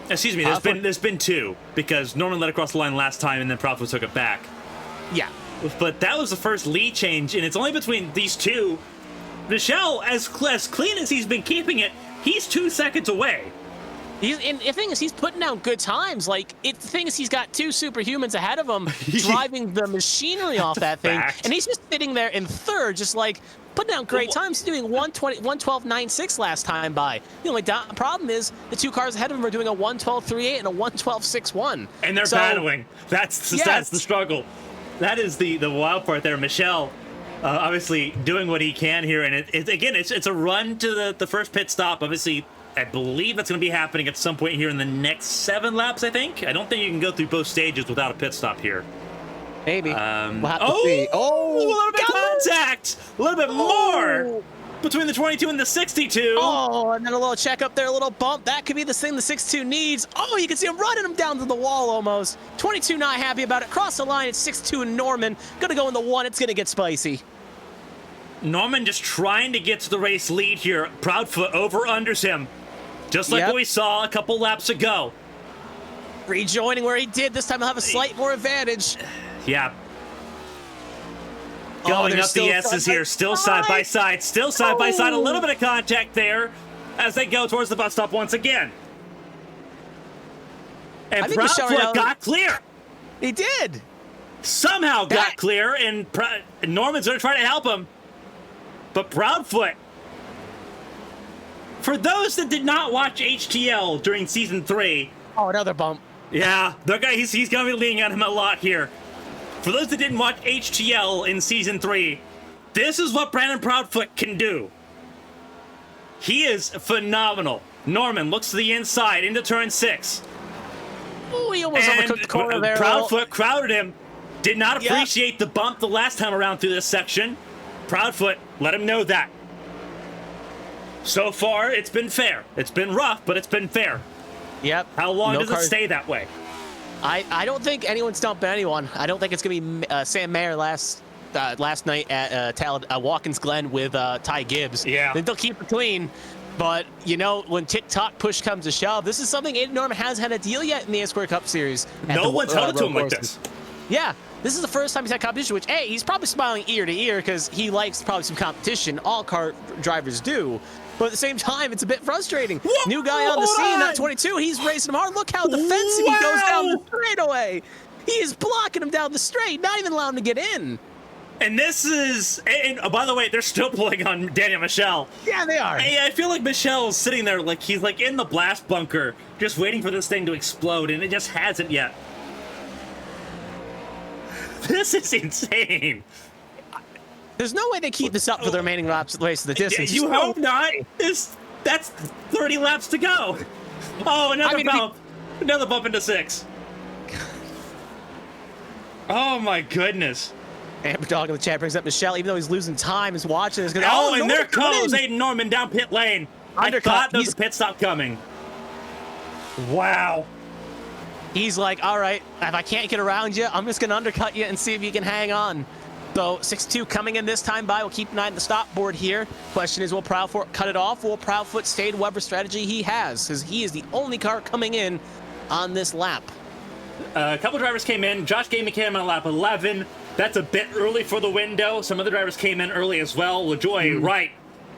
Excuse me, there's been two, because Norman led across the line last time and then Proudfoot took it back. Yeah. But that was the first lead change, and it's only between these two. Michelle, as clean as he's been keeping it, he's 2 seconds away. And the thing is, he's putting down good times. Like, the thing is, he's got two superhumans ahead of him driving the machinery off that thing. And he's just sitting there in third, just like putting down great times. He's doing 112.96 last time by. The only problem is the two cars ahead of him are doing a 112.38 and a 112.61. And they're battling. That's the struggle. That is the wild part there. Michelle, obviously doing what he can here. And it's a run to the first pit stop. Obviously, I believe that's going to be happening at some point here in the next 7 laps, I think. I don't think you can go through both stages without a pit stop here. Maybe. We'll have to see. A little bit of contact! A little bit more between the 22 and the 62. Oh, and then a little check up there, a little bump. That could be the thing the 62 needs. Oh, you can see him running him down to the wall almost. 22 not happy about it. Cross the line, it's 62 and Norman. Gonna go in the 1. It's gonna get spicy. Norman just trying to get to the race lead here. Proudfoot over-unders him. Just like what we saw a couple laps ago. Rejoining where he did. This time he'll have a slight more advantage. Yeah. Going up the S's here. Still side by side. Still side by side. A little bit of contact there as they go towards the bus stop once again. And Proudfoot got clear. He did. Somehow got clear, and Norman's going to try to help him. But Proudfoot, for those that did not watch HTL during Season 3... Oh, another bump. Yeah, he's going to be leaning on him a lot here. For those that didn't watch HTL in Season 3, this is what Brandon Proudfoot can do. He is phenomenal. Norman looks to the inside into turn 6. Oh, he almost overtook the corner there. Proudfoot crowded him. Did not appreciate the bump the last time around through this section. Proudfoot let him know that. So far, it's been fair. It's been rough, but it's been fair. Yep. How long does it stay that way? I don't think anyone's dumping anyone. I don't think it's going to be Sam Mayer last night at Watkins Glen with Ty Gibbs. Yeah. They'll keep it clean. But, you know, when tick-tock push comes to shove, this is something Aiden Norman hasn't had a deal yet in the A-Square Cup Series. No one's held it to him like this. Yeah. This is the first time he's had competition, which, hey, he's probably smiling ear to ear because he likes probably some competition. All car drivers do. But at the same time, it's a bit frustrating. New guy on the scene, that 22, he's racing him hard. Look how defensive he goes down the straightaway. He is blocking him down the straight, not even allowing him to get in. And this is, by the way, they're still pulling on Daniel Michel. Yeah, they are. Hey, I feel like Michel's sitting there like he's like in the blast bunker, just waiting for this thing to explode, and it just hasn't yet. This is insane. There's no way they keep this up for the remaining laps of the distance. You hope not. That's 30 laps to go. Oh, another bump. Another bump into 6. Oh, my goodness. Amber Dog in the chat brings up Michelle, even though he's losing time, is watching this. Oh, and there comes Aiden Norman down pit lane. I thought there was a pit stop coming. Wow. He's like, all right, if I can't get around you, I'm just going to undercut you and see if you can hang on. So 6-2 coming in this time by. We'll keep an eye on the stop board here. Question is, will Proudfoot cut it off? Will Proudfoot stay to whatever strategy he has? Because he is the only car coming in on this lap. A couple drivers came in. Josh Gamey came on lap 11. That's a bit early for the window. Some other drivers came in early as well. LaJoy, Wright,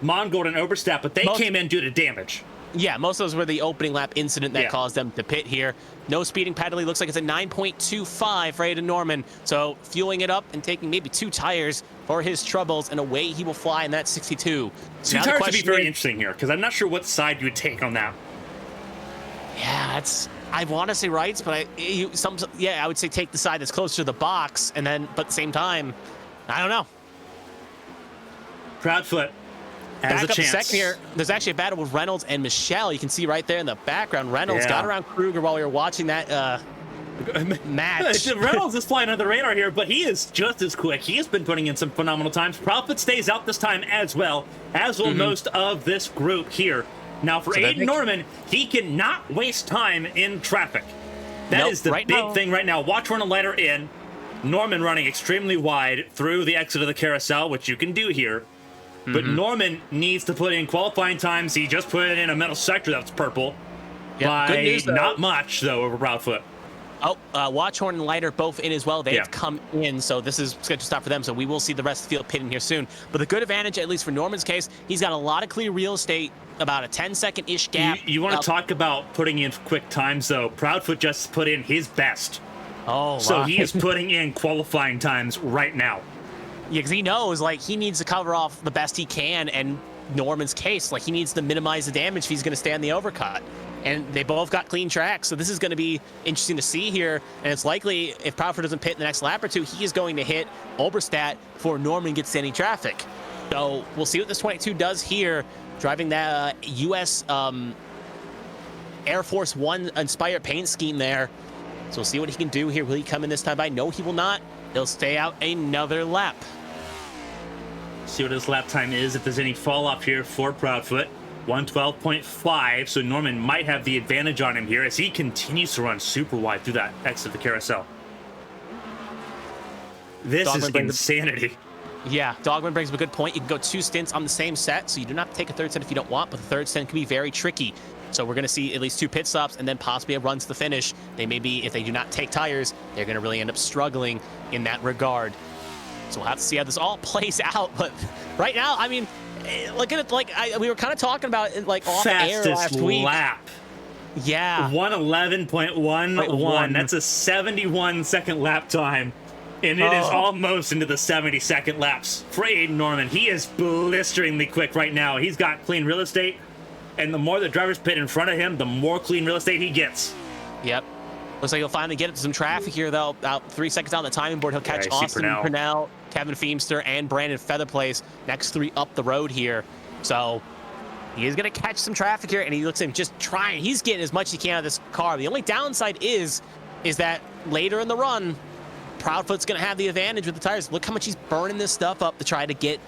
Mongold, and Oberstadt, but they came in due to damage. Yeah, most of those were the opening lap incident that Yeah. caused them to pit here. No speeding penalty. Looks like it's a 9.25 for Aiden Norman. So fueling it up and taking maybe 2 tires for his troubles, and away he will fly in that 62. So 2 now the tires would be question very is- interesting here, because I'm not sure what side you would take on that. Yeah, I want to say rights, but I would say take the side that's closer to the box, and then, but at the same time, I don't know. Proudfoot has Back a up chance. a second here. There's actually a battle with Reynolds and Michelle. You can see right there in the background. Reynolds got around Kruger while we were watching that match. Reynolds is flying under the radar here, but he is just as quick. He has been putting in some phenomenal times. Proudfoot stays out this time as well, as will most of this group here. Now, for Aiden Norman, he cannot waste time in traffic. That is the big thing right now. Watch run a lighter in. Norman running extremely wide through the exit of the carousel, which you can do here. But Norman needs to put in qualifying times. He just put in a metal sector that's purple. Yeah, good news, though. Not much, though, over Proudfoot. Oh, Watchhorn and Lighter both in as well. They have come in, so this is scheduled to stop for them. So we will see the rest of the field pitting here soon. But the good advantage, at least for Norman's case, he's got a lot of clear real estate, about a 10-second-ish gap. You want to talk about putting in quick times, though. Proudfoot just put in his best. Oh, so he is putting in qualifying times right now. Yeah, because he knows, like, he needs to cover off the best he can, and Norman's case, like, he needs to minimize the damage if he's going to stay on the overcut. And they both got clean tracks, so this is going to be interesting to see here. And it's likely, if Proudfoot doesn't pit in the next lap or two, he is going to hit Oberstadt before Norman gets any traffic. So we'll see what this 22 does here, driving that U.S. Air Force One inspired paint scheme there. So we'll see what he can do here. Will he come in this time by? No, he will not. He'll stay out another lap. See what his lap time is, if there's any fall off here for Proudfoot. 112.5, so Norman might have the advantage on him here as he continues to run super wide through that exit of the carousel. This is insanity. Yeah, Dogman brings up a good point. You can go 2 stints on the same set, so you do not have to take a third stint if you don't want, but the third stint can be very tricky. So we're going to see at least 2 pit stops and then possibly a run to the finish. They may be, if they do not take tires, they're going to really end up struggling in that regard. So we'll have to see how this all plays out. But right now, I mean, look at it, like we were kind of talking about it, like off air last week. Lap. Yeah. 111.11. That's a 71-second lap time. And it is almost into the 70-second laps for Aiden Norman. He is blisteringly quick right now. He's got clean real estate. And the more the drivers pit in front of him, the more clean real estate he gets. Yep. Looks like he'll finally get into some traffic here, though. About 3 seconds down the timing board, he'll catch Austin Purnell, Kevin Feemster, and Brandon Featherplace. Next 3 up the road here. So he is going to catch some traffic here, and he looks like just trying. He's getting as much as he can out of this car. The only downside is that later in the run, Proudfoot's going to have the advantage with the tires. Look how much he's burning this stuff up to try to get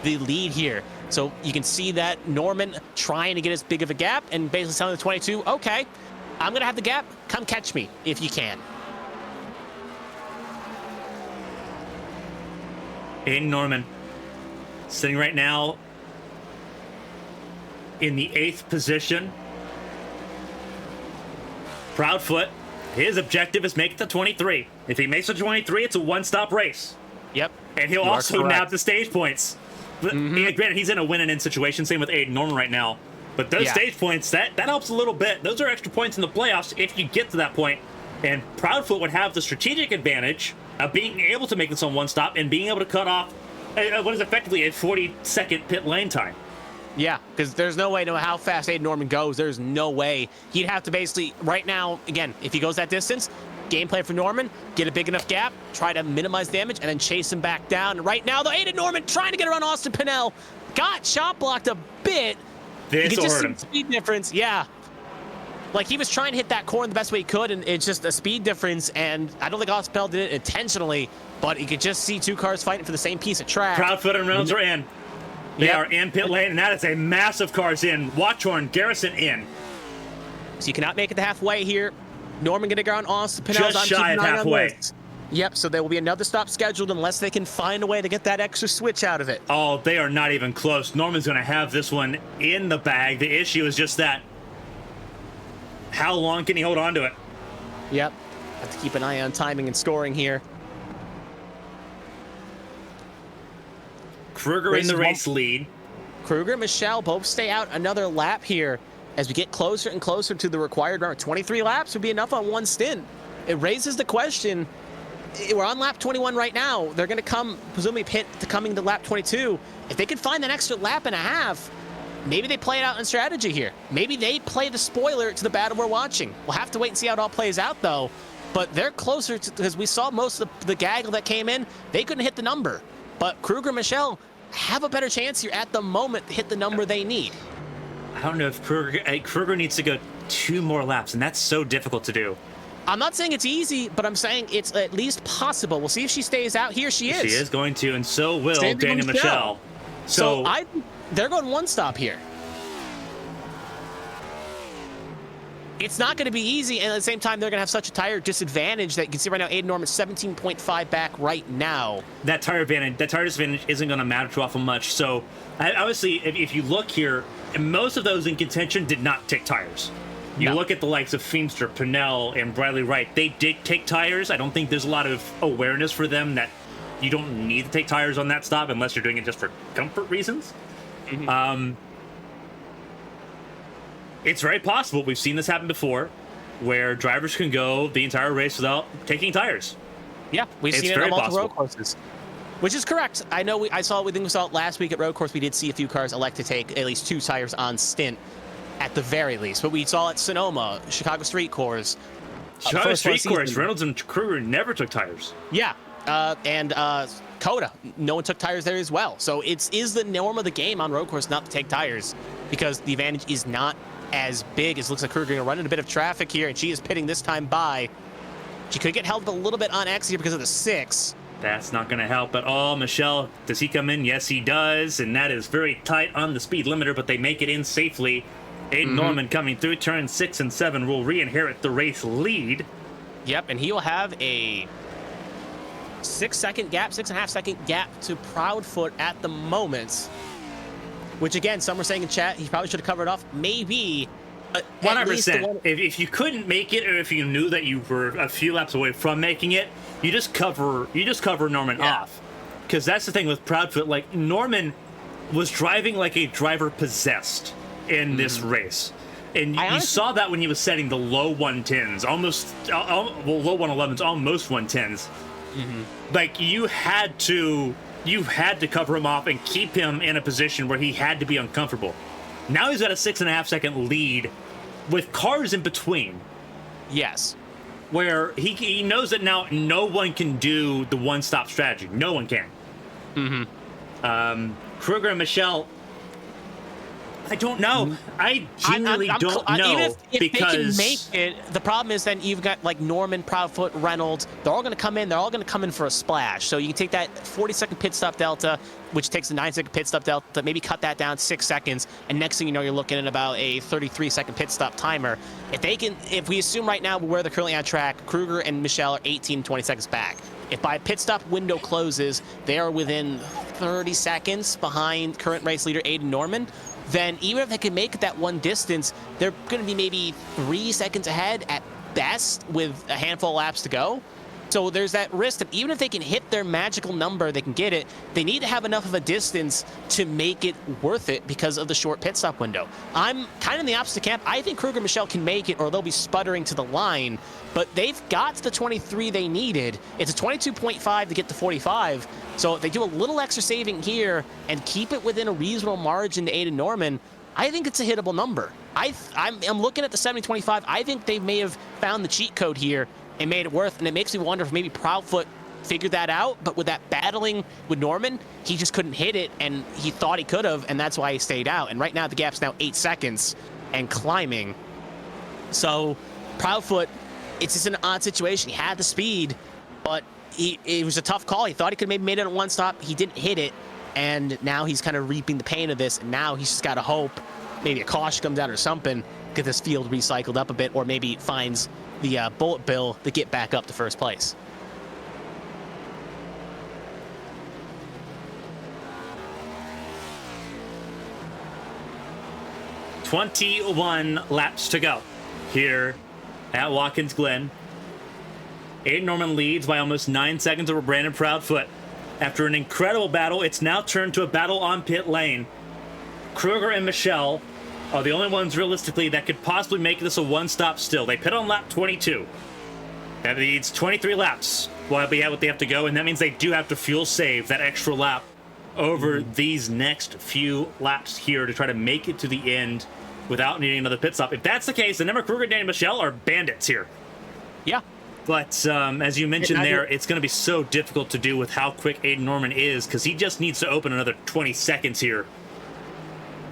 the lead here. So you can see that Norman trying to get as big of a gap and basically telling the 22, okay, I'm going to have the gap. Come catch me if you can. Aiden Norman sitting right now in the 8th position. Proudfoot, his objective is make it to 23. If he makes it to 23, it's a one-stop race. Yep. And he'll also nab the stage points. But granted, he's in a win-and-in situation. Same with Aiden Norman right now. But those stage points, that helps a little bit. Those are extra points in the playoffs if you get to that point. And Proudfoot would have the strategic advantage of being able to make this on one stop and being able to cut off what is effectively a 40-second pit lane time. Yeah, because there's no way, no matter how fast Aiden Norman goes, there's no way. He'd have to basically, right now, again, if he goes that distance, game plan for Norman, get a big enough gap, try to minimize damage, and then chase him back down. And right now, though, Aiden Norman trying to get around Austin Purnell, got shot blocked a bit. You can just see the speed difference. Yeah. Like, he was trying to hit that corner the best way he could, and it's just a speed difference, and I don't think Austin Purnell did it intentionally, but you could just see 2 cars fighting for the same piece of track. Proudfoot and Reynolds are in. They are in pit lane, and that is a massive cars in. Watchhorn, Garrison in. So you cannot make it to halfway here. Norman going to go on Austin Pinnell's. Just shy of halfway. Yep, so there will be another stop scheduled unless they can find a way to get that extra switch out of it. Oh, they are not even close. Norman's going to have this one in the bag. The issue is just that. How long can he hold on to it? Yep. Have to keep an eye on timing and scoring here. Kruger in the race lead. Kruger and Michelle both stay out another lap here as we get closer and closer to the required run. 23 laps would be enough on one stint. It raises the question. We're on lap 21 right now. They're going to come, presumably pit to coming to lap 22. If they can find that extra lap and a half, maybe they play it out in strategy here. Maybe they play the spoiler to the battle we're watching. We'll have to wait and see how it all plays out, though. But they're closer to, because we saw most of the gaggle that came in. They couldn't hit the number. But Kruger and Michelle have a better chance here at the moment to hit the number they need. I don't know if Kruger needs to go 2 more laps, and that's so difficult to do. I'm not saying it's easy, but I'm saying it's at least possible. We'll see if she stays out. Here she is. She is going to, and so will Daniel Michelle. So they're going one stop here. It's not going to be easy, and at the same time, they're going to have such a tire disadvantage that you can see right now, Aiden Norman's 17.5 back right now. That tire disadvantage isn't going to matter too awful much. So, obviously, if you look here, most of those in contention did not take tires. You look at the likes of Feemster, Pinnell, and Bradley Wright. They did take tires. I don't think there's a lot of awareness for them that you don't need to take tires on that stop unless you're doing it just for comfort reasons. Mm-hmm. It's very possible. We've seen this happen before, where drivers can go the entire race without taking tires. Yeah, we've seen it on multiple road courses, which is correct. I know we saw it last week at road course. We did see a few cars elect to take at least 2 tires on stint, at the very least. But we saw at Sonoma, Chicago Street Course. Chicago Street Course, Reynolds and Kruger never took tires. Yeah, and Coda, no one took tires there as well. So it is the norm of the game on road course not to take tires because the advantage is not as big as looks like Kruger going to run into a bit of traffic here, and she is pitting this time by. She could get held a little bit on X here because of the 6. That's not going to help at all. Michelle, does he come in? Yes, he does, and that is very tight on the speed limiter, but they make it in safely. Aiden Norman coming through turns 6 and 7 will re-inherit the race lead. Yep, and he will have a 6.5 second gap to Proudfoot at the moment. Which, again, some were saying in chat, he probably should have covered off. Maybe. 100%. If you couldn't make it, or if you knew that you were a few laps away from making it, you just cover Norman off. Because that's the thing with Proudfoot. Like, Norman was driving like a driver possessed in this race. And you saw that when he was setting the low 110s, low 111s, almost 110s. Like, you had to cover him off and keep him in a position where he had to be uncomfortable. Now he's got a 6.5 second lead with cars in between. Yes. Where he knows that now no one can do the one-stop strategy. No one can. Kruger and Michelle, I don't know. I genuinely don't know. Even if because they can make it, the problem is then you've got like Norman, Proudfoot, Reynolds. They're all going to come in. They're all going to come in for a splash. So you can take that 40-second pit stop delta, which takes a 9-second pit stop delta, maybe cut that down 6 seconds, and next thing you know, you're looking at about a 33-second pit stop timer. If we assume right now where they're currently on track, Kruger and Michelle are 18, 20 seconds back. If by pit stop window closes, they are within 30 seconds behind current race leader Aiden Norman, then even if they can make that one distance, they're going to be maybe 3 seconds ahead at best with a handful of laps to go. So there's that risk that even if they can hit their magical number, they can get it, they need to have enough of a distance to make it worth it because of the short pit stop window. I'm kind of in the opposite camp. I think Kruger and Michelle can make it, or they'll be sputtering to the line, but they've got the 23 they needed. It's a 22.5 to get to 45. So if they do a little extra saving here and keep it within a reasonable margin to Aiden Norman, I think it's a hittable number. I'm looking at the 70-25. I think they may have found the cheat code here and made it worth, and it makes me wonder if maybe Proudfoot figured that out, but with that battling with Norman, he just couldn't hit it, and he thought he could have, and that's why he stayed out. And right now, the gap's now 8 seconds and climbing. So Proudfoot, it's just an odd situation. He had the speed, but it was a tough call. He thought he could have maybe made it at one stop. He didn't hit it, and now he's kind of reaping the pain of this, and now he's just got to hope maybe a caution comes out or something, get this field recycled up a bit, or maybe finds the bullet bill to get back up to first place. "21 laps to go here at Watkins Glen. Aiden Norman leads by almost 9 seconds over Brandon Proudfoot. After an incredible battle, it's now turned to a battle on pit lane. Kruger and Michelle are the only ones realistically that could possibly make this a one-stop still. They pit on lap 22. That needs 23 laps. Well, they have what they have to go, and that means they do have to fuel save that extra lap over these next few laps here to try to make it to the end without needing another pit stop. If that's the case, then Emma Kruger and Danny Michelle are bandits here. Yeah. But as you mentioned there, it's going to be so difficult to do with how quick Aiden Norman is, because he just needs to open another 20 seconds here.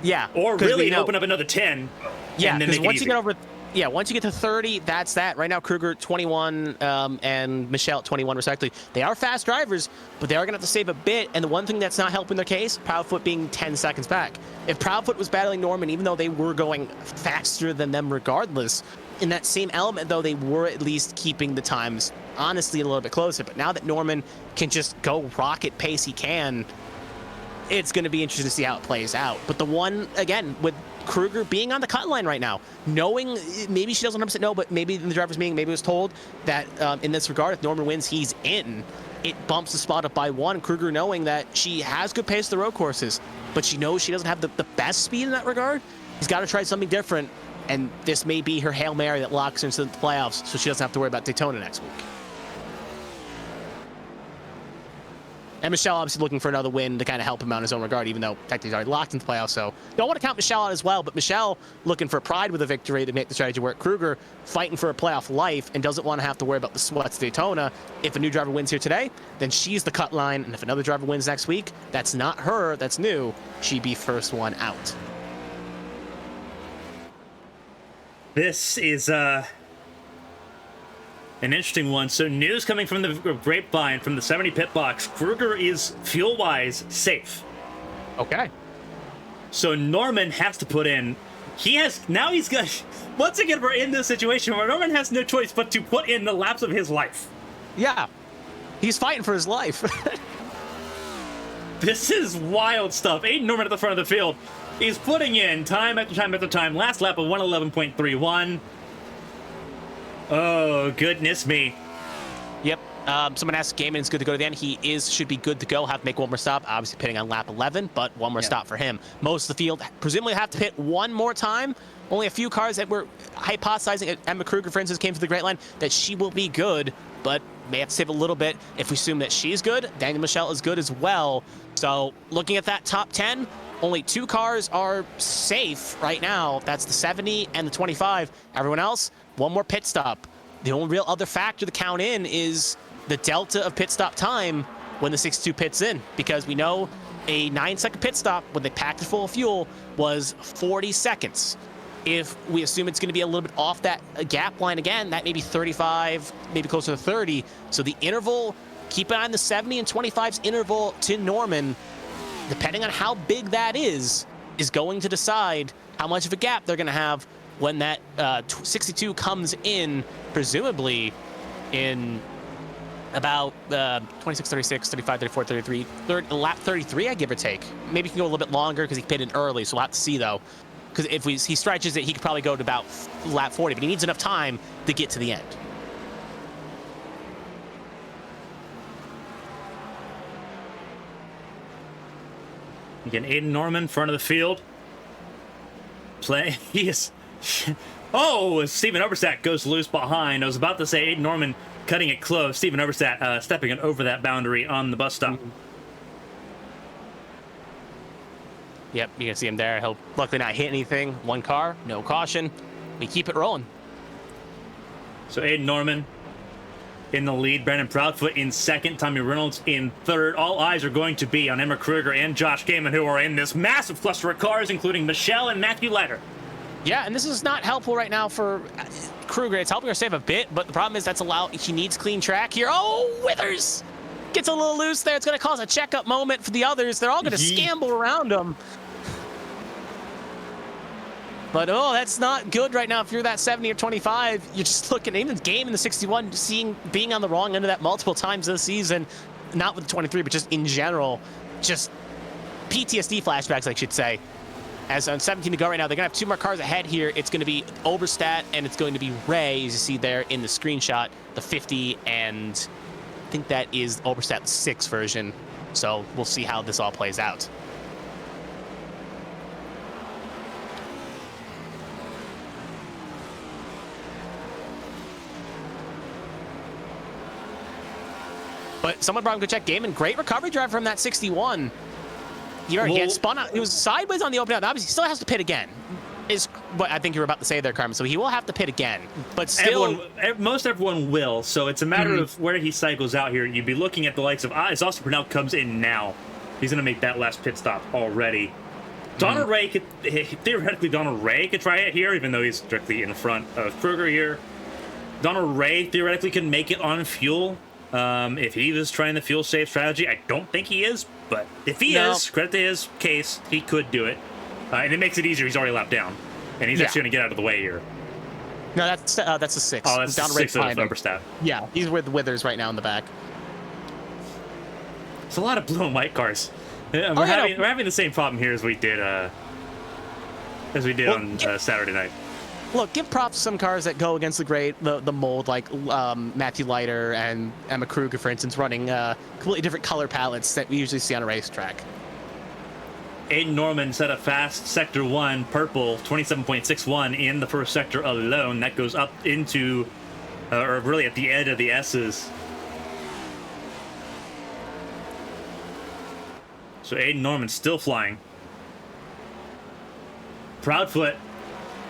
Yeah. Or really open up another 10. Yeah, because once you get over... Yeah, once you get to 30, that's that. Right now, Kruger 21 and Michelle 21, respectively. They are fast drivers, but they are going to have to save a bit. And the one thing that's not helping their case, Proudfoot being 10 seconds back. If Proudfoot was battling Norman, even though they were going faster than them regardless, in that same element, though, they were at least keeping the times, honestly, a little bit closer. But now that Norman can just go rocket pace he can, it's going to be interesting to see how it plays out. But the one, again, with Kruger being on the cut line right now, knowing maybe she doesn't 100% know, but maybe in the driver's meeting, maybe it was told that in this regard, if Norman wins, he's in. It bumps the spot up by 1. Kruger knowing that she has good pace to the road courses, but she knows she doesn't have the best speed in that regard. He's got to try something different, and this may be her Hail Mary that locks her into the playoffs, so she doesn't have to worry about Daytona next week. And Michelle obviously looking for another win to kind of help him out in his own regard, even though technically he's already locked into the playoffs. So don't want to count Michelle out as well, but Michelle looking for pride with a victory to make the strategy work. Kruger fighting for a playoff life and doesn't want to have to worry about the sweats of Daytona. If a new driver wins here today, then she's the cut line. And if another driver wins next week, that's not her, that's new. She'd be first one out. This is an interesting one. So news coming from the grapevine from the 70 pit box. Kruger is fuel-wise safe. Okay. So Norman has to put in. He's got, once again, we're in this situation where Norman has no choice but to put in the laps of his life. Yeah. He's fighting for his life. This is wild stuff. Aiden Norman at the front of the field. He's putting in time after time after time. Last lap of 111.31. Oh, goodness me. Yep. Someone asked Gaiman is good to go to the end. He should be good to go. Have to make one more stop. Obviously pitting on lap 11, but one more stop for him. Most of the field presumably have to hit one more time. Only a few cars that were hypothesizing. Emma Kruger, for instance, came to the great line that she will be good, but may have to save a little bit. If we assume that she's good, Daniel Michelle is good as well. So looking at that top 10, only 2 cars are safe right now. That's the 70 and the 25. Everyone else, one more pit stop. The only real other factor to count in is the delta of pit stop time when the 62 pits in, because we know a 9-second pit stop when they packed it full of fuel was 40 seconds. If we assume it's going to be a little bit off that gap line again, that may be 35, maybe closer to 30. So the interval, keep an eye on the 70 and 25's interval to Norman. Depending on how big that is going to decide how much of a gap they're going to have when that 62 comes in, presumably in about 26, 36, 35, 34, 33, lap 33, I give or take. Maybe he can go a little bit longer because he pitted early, so we'll have to see, though. Because if he stretches it, he could probably go to about lap 40, but he needs enough time to get to the end. Again, Aiden Norman, front of the field. He is... Oh, Steven Oberstadt goes loose behind. I was about to say Aiden Norman cutting it close. Steven Oberstadt stepping it over that boundary on the bus stop. Yep, you can see him there. He'll luckily not hit anything. One car, no caution. We keep it rolling. So Aiden Norman in the lead. Brandon Proudfoot in second. Tommy Reynolds in third. All eyes are going to be on Emma Kruger and Josh Gaiman, who are in this massive cluster of cars, including Michelle and Matthew Leiter. Yeah, and this is not helpful right now for Kruger. It's helping her save a bit, but the problem is he needs clean track here. Oh, Withers gets a little loose there. It's going to cause a checkup moment for the others. They're all going to scamble around him. But, oh, that's not good right now. If you're that 70 or 25, you're just looking, even the game in the 61, being on the wrong end of that multiple times this season, not with the 23, but just in general, just PTSD flashbacks, I should say. As on 17 to go right now, they're going to have 2 more cars ahead here. It's going to be Oberstadt, and it's going to be Ray, as you see there in the screenshot, the 50, and I think that is Oberstadt 6 version. So we'll see how this all plays out. But someone brought him to check game, and great recovery drive from that 61. He had spun out. He was sideways on the open out. Obviously, he still has to pit again, is what I think you were about to say there, Carmen. So he will have to pit again. But still, most everyone will. So it's a matter of where he cycles out here. You'd be looking at the likes of Austin Purnell comes in now. He's going to make that last pit stop already. Donald Ray could theoretically try it here, even though he's directly in front of Kruger here. Donald Ray theoretically can make it on fuel. If he was trying the fuel safe strategy, I don't think he is, but if he is, credit to his case, he could do it. And it makes it easier. He's already lapped down, and he's actually going to get out of the way here. No, that's a 6. Oh, that's the 6 of Oberstadt. Yeah, he's with Withers right now in the back. It's a lot of blue and white cars. We're having the same problem here as we did on Saturday night. Look, give props to some cars that go against the mold, like Matthew Leiter and Emma Kruger, for instance, running completely different color palettes that we usually see on a racetrack. Aiden Norman set a fast Sector 1 purple, 27.61 in the first sector alone. That goes up into, or really at the edge of the S's. So Aiden Norman still flying. Proudfoot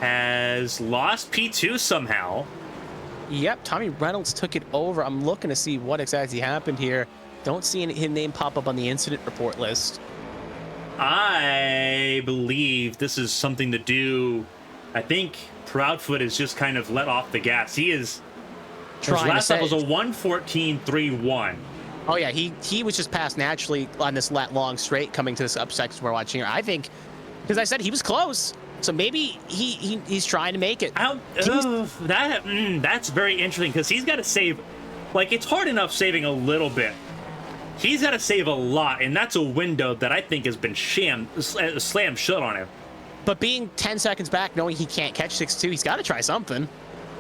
has lost P2 somehow. Yep, Tommy Reynolds took it over. I'm looking to see what exactly happened here. Don't see his name pop up on the incident report list. I believe this is something to do. I think Proudfoot is just kind of let off the gas. He is. His last lap was a 1:14.31. Oh yeah, he was just passed naturally on this long straight coming to this up section we're watching here. I think, because I said he was close. So maybe he's trying to make it. That's very interesting, because he's got to save. Like, it's hard enough saving a little bit. He's got to save a lot, and that's a window that I think has been slammed shut on him. But being 10 seconds back, knowing he can't catch 6-2, he's got to try something.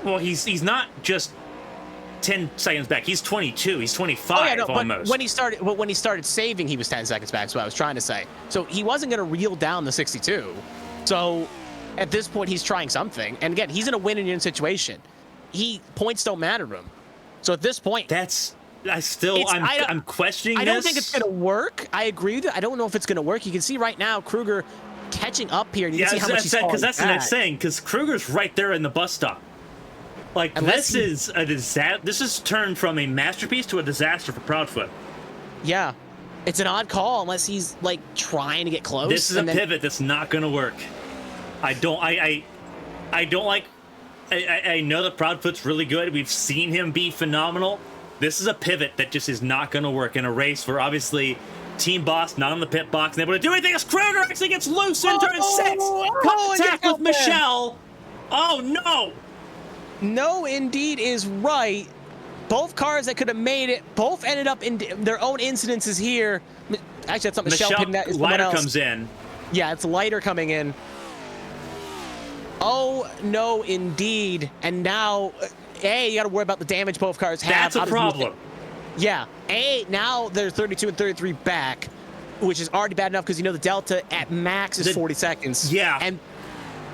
Well, he's not just 10 seconds back. He's 22. He's 25 almost. But when he started saving, he was 10 seconds back. That's what I was trying to say. So he wasn't going to reel down the 62. So at this point, he's trying something. And again, he's in a win-and-win situation. Points don't matter to him. So at this point, I'm questioning this. I don't think it's going to work. I agree with you. I don't know if it's going to work. You can see right now Kruger catching up here. And you can see how much he's falling because that's the next thing. Because Kruger's right there in the bus stop. Like, this is a disaster. This has turned from a masterpiece to a disaster for Proudfoot. Yeah. It's an odd call unless he's, like, trying to get close. This is a pivot that's not going to work. I don't like... I know that Proudfoot's really good. We've seen him be phenomenal. This is a pivot that just is not going to work in a race where, obviously, Team Boss not on the pit box and able to do anything as Kruger actually gets loose in turn 6. Contact with Michelle. Oh, no. No, indeed, is right. Both cars that could have made it, both ended up in their own incidences here. Actually, that's not Michelle. Leiter comes in. Yeah, it's Leiter coming in. Oh, no, indeed. And now, you got to worry about the damage both cars have. That's a problem. Yeah. Now they're 32 and 33 back, which is already bad enough because, the delta at max is 40 seconds. Yeah. And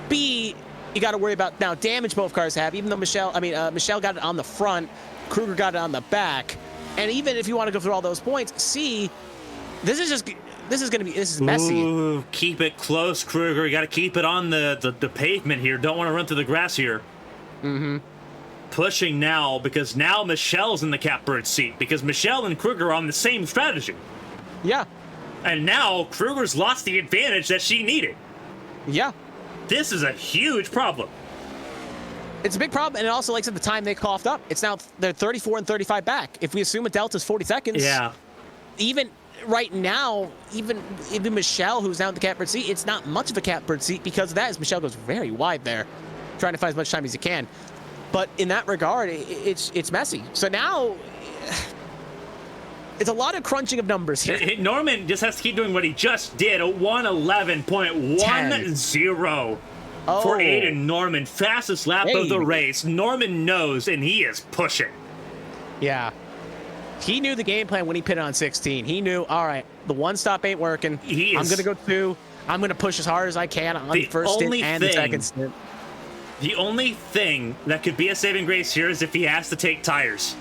B, you got to worry about now damage both cars have, even though Michelle got it on the front, Kruger got it on the back. And even if you want to go through all those points, C, this is messy. Ooh, keep it close, Kruger. You got to keep it on the pavement here. Don't want to run through the grass here. Mm-hmm. Pushing now, because now Michelle's in the catbird seat, because Michelle and Kruger are on the same strategy. Yeah. And now Kruger's lost the advantage that she needed. Yeah. This is a huge problem. It's a big problem, and also, like I said, the time they coughed up. It's now they're 34 and 35 back. If we assume a delta's 40 seconds, yeah, even right now, even Michelle, who's down at the catbird seat, it's not much of a catbird seat because of that, as Michelle goes very wide there, trying to find as much time as he can. But in that regard, it's messy. So now it's a lot of crunching of numbers here. Norman just has to keep doing what he just did, a 1:11.10 for Aiden Norman. Fastest lap of the race. Norman knows, and he is pushing. Yeah. He knew the game plan when he pitted on 16. He knew, all right, the one stop ain't working. I'm going to go 2. I'm going to push as hard as I can on the first stint and the second stint. The only thing that could be a saving grace here is if he has to take tires,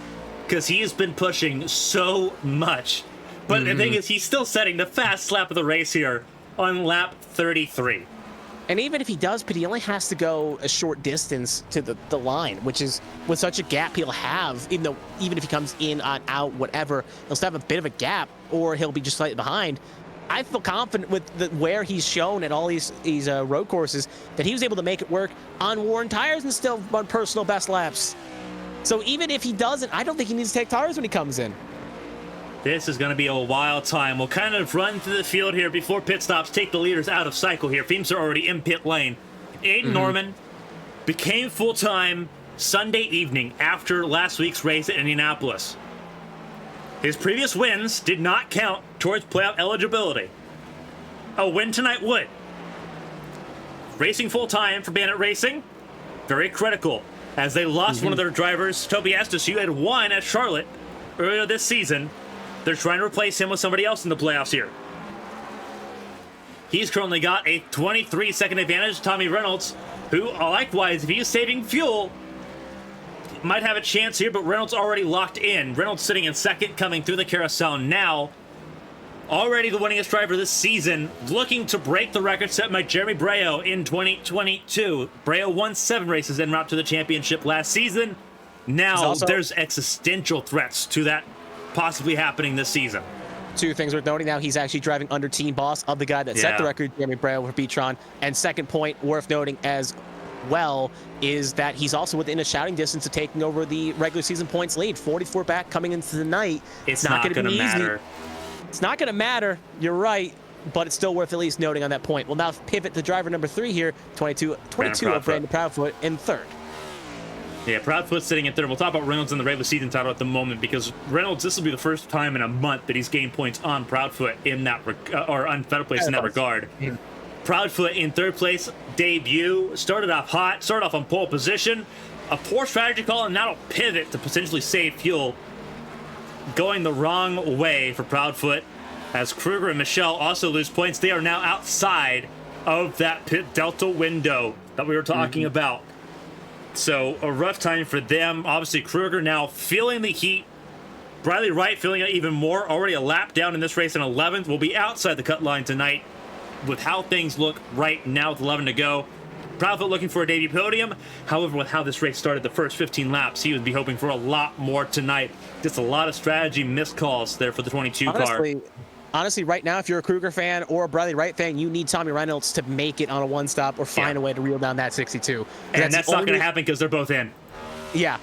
because he has been pushing so much. But the thing is, he's still setting the fast lap of the race here on lap 33. And even if he does pit, he only has to go a short distance to the line, which is with such a gap he'll have, even if he comes in, on, out, whatever, he'll still have a bit of a gap, or he'll be just slightly behind. I feel confident with where he's shown at all these road courses that he was able to make it work on worn tires and still run personal best laps. So even if he doesn't, I don't think he needs to take tires when he comes in. This is going to be a wild time. We'll kind of run through the field here before pit stops, take the leaders out of cycle here. Teams are already in pit lane. Aiden Norman became full-time Sunday evening after last week's race at Indianapolis. His previous wins did not count towards playoff eligibility. A win tonight would. Racing full-time for Bandit Racing, very critical, as they lost one of their drivers, Toby Estes, who had won at Charlotte earlier this season. They're trying to replace him with somebody else in the playoffs here. He's currently got a 23-second advantage. Tommy Reynolds, who, likewise, if he's saving fuel, might have a chance here, but Reynolds already locked in. Reynolds sitting in second, coming through the carousel now. Already the winningest driver this season, looking to break the record set by Jeremy Breo in 2022. Breo won 7 races en route to the championship last season. Now there's existential threats to that possibly happening this season. 2 things worth noting now, he's actually driving under team boss of the guy that set the record, Jeremy Breo for Beatron. And second point worth noting as well is that he's also within a shouting distance of taking over the regular season points lead. 44 back coming into the night. It's not going to matter. It's not going to matter. You're right. But it's still worth at least noting on that point. We'll now pivot to driver number 3 here, 22 of Brandon Proudfoot in third. Yeah, Proudfoot sitting in third. We'll talk about Reynolds in the regular season title at the moment, because Reynolds, this will be the first time in a month that he's gained points on Proudfoot in that, or on better place in that regard. Yeah. Proudfoot in third place debut, started off hot, started off on pole position. A poor strategy call, and now a pivot to potentially save fuel. Going the wrong way for Proudfoot, as Kruger and Michelle also lose points. They are now outside of that pit delta window that we were talking about. So a rough time for them. Obviously, Kruger now feeling the heat. Bradley Wright feeling it even more. Already a lap down in this race in 11th. Will be outside the cut line tonight with how things look right now with 11 to go. Proudfoot looking for a debut podium. However, with how this race started the first 15 laps, he would be hoping for a lot more tonight. Just a lot of strategy missed calls there for the 22 car. Honestly, right now, if you're a Kruger fan or a Bradley Wright fan, you need Tommy Reynolds to make it on a one-stop or find a way to reel down that 62. And that's not going to happen because they're both in. Yeah.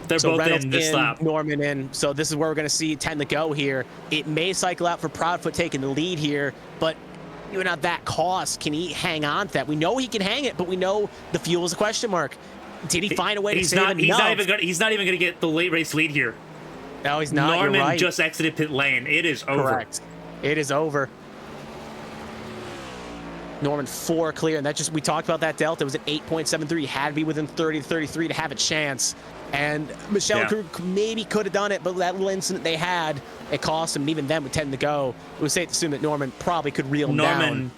They're both Reynolds in this lap. Norman in. So this is where we're going to see 10 to go here. It may cycle out for Proudfoot taking the lead here, but even at that cost, can he hang on to that? We know he can hang it, but we know the fuel is a question mark. Did he find a way to save enough? He's not even going to get the late race lead here. No, he's not. Norman just exited pit lane. It is over. Correct. It is over. Norman 4 clear, and that just, we talked about that delta. It was at 8.73. He had to be within 30 to 33 to have a chance. And Michelle Kruger maybe could have done it, but that little incident they had, it cost him. And even then, with 10 to go, it was safe to assume that Norman probably could reel him down.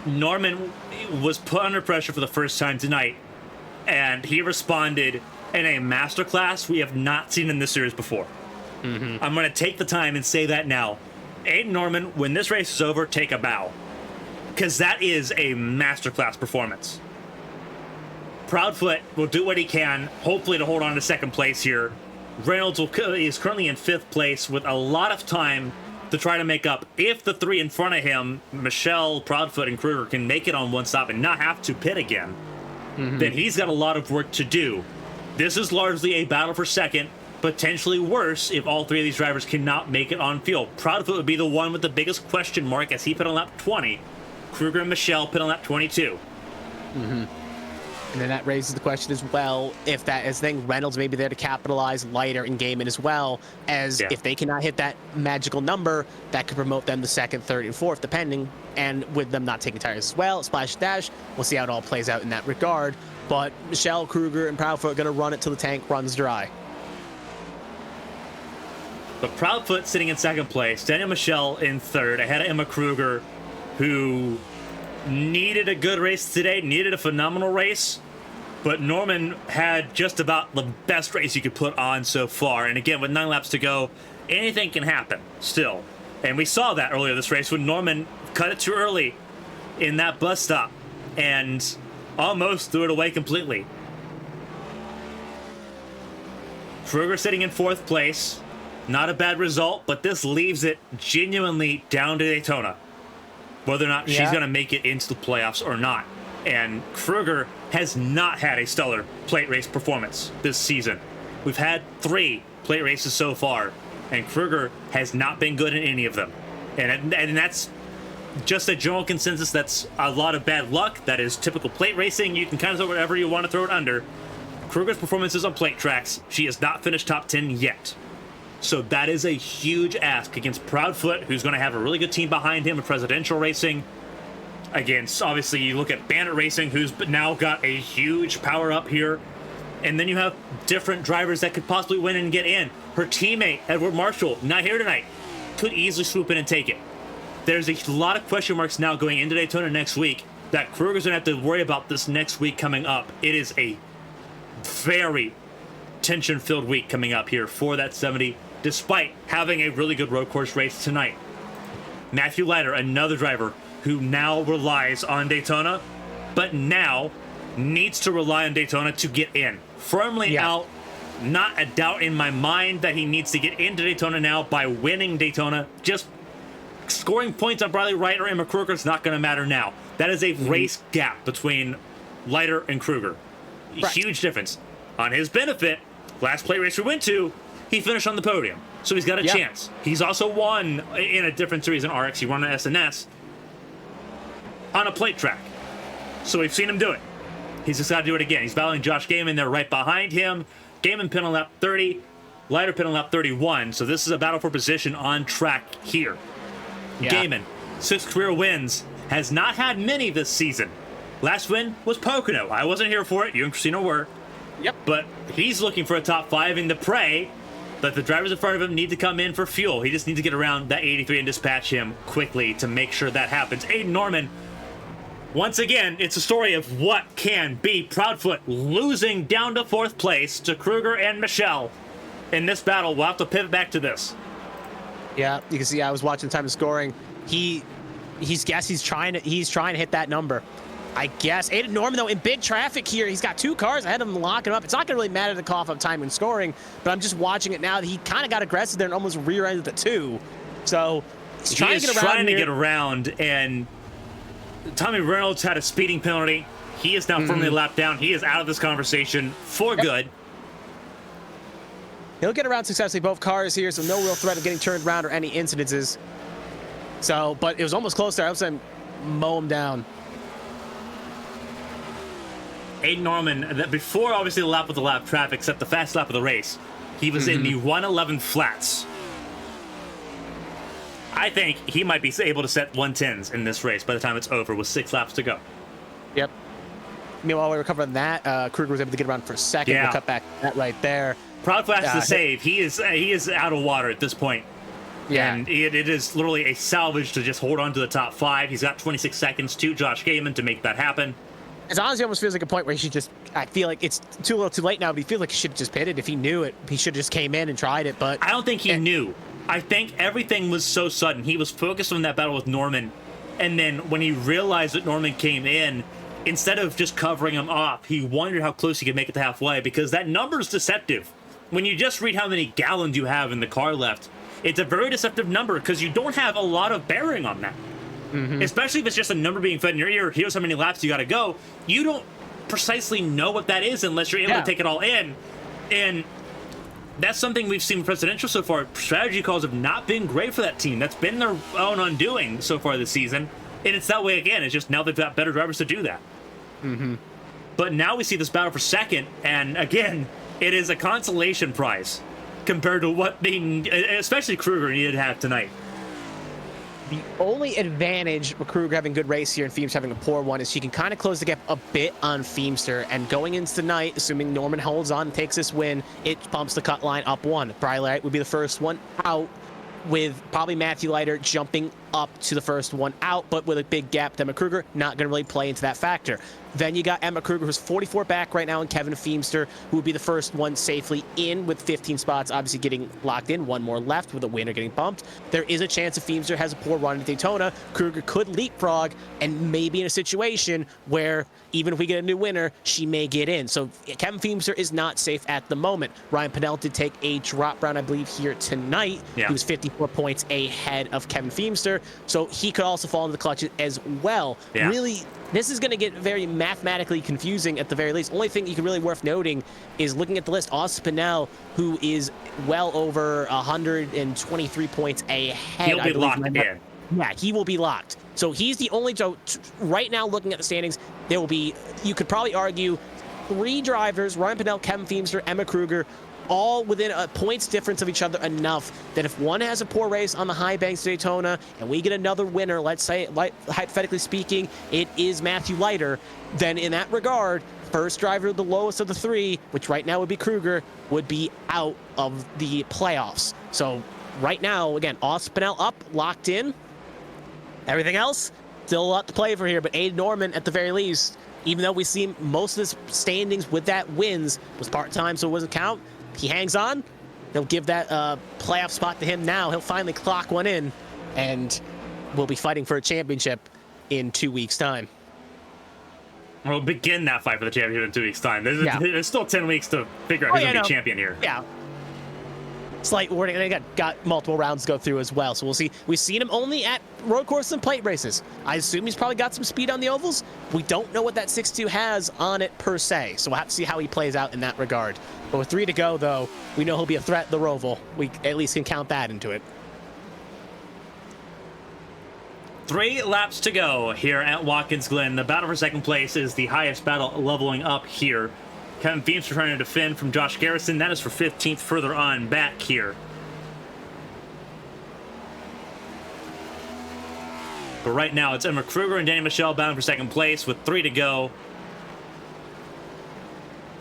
Norman was put under pressure for the first time tonight, and he responded in a masterclass we have not seen in this series before. I'm going to take the time and say that now. Aiden Norman, when this race is over, take a bow, because that is a masterclass performance. Proudfoot will do what he can, hopefully to hold on to second place here. Reynolds is currently in 5th place with a lot of time to try to make up. If the 3 in front of him, Michelle, Proudfoot, and Kruger, can make it on one stop and not have to pit again, then he's got a lot of work to do. This is largely a battle for second potentially worse if all three of these drivers cannot make it on field. Proudfoot would be the one with the biggest question mark as he pit on lap 20. Kruger and Michelle pit on lap 22. And then that raises the question as well, if that is the thing, Reynolds may be there to capitalize, Leiter and Gaiman as well, as if they cannot hit that magical number, that could promote them to second, third, and fourth, depending, and with them not taking tires as well, splash dash, we'll see how it all plays out in that regard. But Michelle, Kruger, and Proudfoot are going to run it till the tank runs dry. But Proudfoot sitting in second place, Daniel Michelle in third, ahead of Emma Kruger, who needed a good race today, needed a phenomenal race, but Norman had just about the best race you could put on so far. And again, with 9 laps to go, anything can happen still. And we saw that earlier this race when Norman cut it too early in that bus stop and almost threw it away completely. Kruger sitting in fourth place. Not a bad result, but this leaves it genuinely down to Daytona, whether or not she's going to make it into the playoffs or not. And Kruger has not had a stellar plate race performance this season. We've had 3 plate races so far, and Kruger has not been good in any of them. And that's just a general consensus. That's a lot of bad luck. That is typical plate racing. You can kind of throw whatever you want to throw it under. Kruger's performances on plate tracks, she has not finished top 10 yet. So that is a huge ask against Proudfoot, who's going to have a really good team behind him in Presidential Racing. Against, obviously, you look at Bandit Racing, who's now got a huge power up here. And then you have different drivers that could possibly win and get in. Her teammate, Edward Marshall, not here tonight, could easily swoop in and take it. There's a lot of question marks now going into Daytona next week that Kruger's going to have to worry about this next week coming up. It is a very tension-filled week coming up here for that 70, despite having a really good road course race tonight. Matthew Leiter, another driver who now relies on Daytona, but now needs to rely on Daytona to get in. Firmly out, not a doubt in my mind that he needs to get into Daytona now by winning Daytona. Just scoring points on Bradley Wright or Emma Kruger is not going to matter now. That is a race gap between Leiter and Kruger. Right. Huge difference. On his benefit, last plate race we went to, he finished on the podium. So he's got a chance. He's also won in a different series in ARCS. He won an SNS on a plate track. So we've seen him do it. He's just got to do it again. He's battling Josh Gaiman there right behind him. Gaiman pin on lap 30, Leiter pin on lap 31. So this is a battle for position on track here. Gaiman, 6 career wins, has not had many this season. Last win was Pocono. I wasn't here for it. You and Christina were. But he's looking for a top 5 in the Prey. But the drivers in front of him need to come in for fuel. He just needs to get around that 83 and dispatch him quickly to make sure that happens. Aiden Norman, once again, it's a story of what can be. Proudfoot losing down to 4th place to Kruger and Michelle in this battle. We'll have to pivot back to this. Yeah, you can see I was watching the time of scoring. He's trying to hit that number. I guess. Aiden Norman, though, in big traffic here. He's got 2 cars ahead of him locking him up. It's not going to really matter to cough up time when scoring, but I'm just watching it now that he kind of got aggressive there and almost rear-ended the 2. So he's trying to get around. And Tommy Reynolds had a speeding penalty. He is now firmly lapped down. He is out of this conversation for good. He'll get around successfully both cars here, so no real threat of getting turned around or any incidences. So, but it was almost close there. I was saying mow him down. Aiden Norman, before obviously the lap with the lap traffic, except the fast lap of the race, he was in the 111 flats. I think he might be able to set 110s in this race by the time it's over with 6 laps to go. Yep. Meanwhile, we were covering that. Kruger was able to get around for a second. We'll cut back that right there. Proudfoot has to save. He is out of water at this point. Yeah. And it is literally a salvage to just hold on to the top 5. He's got 26 seconds to Josh Gaiman to make that happen. It honestly almost feels like a point where he should just, I feel like it's too little too late now, but he feels like he should have just pitted. If he knew it, he should have just came in and tried it, but... I don't think he knew. I think everything was so sudden. He was focused on that battle with Norman, and then when he realized that Norman came in, instead of just covering him off, he wondered how close he could make it to halfway, because that number's deceptive. When you just read how many gallons you have in the car left, it's a very deceptive number, because you don't have a lot of bearing on that. Especially if it's just a number being fed in your ear. Here's how many laps you got to go. You don't precisely know what that is unless you're able to take it all in. And that's something we've seen presidential so far. Strategy calls have not been great for that team. That's been their own undoing so far this season. And it's that way again. It's just now they've got better drivers to do that. But now we see this battle for second, and again, it is a consolation prize compared to what they, especially Kruger, needed to have tonight. The only advantage with Kruger having a good race here and Feemster having a poor one is she can kind of close the gap a bit on Feemster. And going into tonight, assuming Norman holds on and takes this win, it bumps the cut line up one. Briley would be the first one out, with probably Matthew Leiter jumping up to the first one out, but with a big gap to Emma Kruger, not going to really play into that factor. Then you got Emma Kruger, who's 44 back right now, and Kevin Feemster, who would be the first one safely in with 15 spots, obviously getting locked in, one more left with a winner getting bumped. There is a chance if Feemster has a poor run at Daytona, Kruger could leapfrog and maybe in a situation where even if we get a new winner, she may get in. So Kevin Feemster is not safe at the moment. Ryan Pennell did take a drop round, I believe, here tonight. Yeah. He was 54 points ahead of Kevin Feemster, so he could also fall into the clutch as well. Yeah. Really, this is going to get very mathematically confusing at the very least. Only thing you can really worth noting is looking at the list, Austin Pennell, who is well over 123 points ahead. He'll be locked in. Yeah, he will be locked. So he's the only, so right now looking at the standings, there will be, you could probably argue, 3 drivers, Ryan Pennell, Kevin Feemster, Emma Kruger, all within a points difference of each other enough that if one has a poor race on the high banks of Daytona and we get another winner, let's say, like, hypothetically speaking, it is Matthew Leiter, then in that regard, first driver, the lowest of the 3, which right now would be Kruger, would be out of the playoffs. So right now, again, Austin Pennell up, locked in. Everything else, still a lot to play for here, but Aiden Norman, at the very least, even though we see most of his standings with that wins, was part-time, so it doesn't count. He hangs on. They'll give that playoff spot to him now. He'll finally clock one in, and we'll be fighting for a championship in 2 weeks' time. We'll begin that fight for the championship in 2 weeks' time. There's still 10 weeks to figure out who's going to be champion here. Yeah. Slight wording, and they got multiple rounds to go through as well. So we'll see. We've seen him only at road courses and plate races. I assume he's probably got some speed on the ovals. We don't know what that 6.2 has on it per se, so we'll have to see how he plays out in that regard. But with 3 to go, though, we know he'll be a threat at the Roval. We at least can count that into it. 3 laps to go here at Watkins Glen. The battle for second place is the highest battle leveling up here. Kevin Feemster trying to defend from Josh Garrison. That is for 15th further on back here. But right now, it's Emma Kruger and Danny Michelle bound for second place with 3 to go.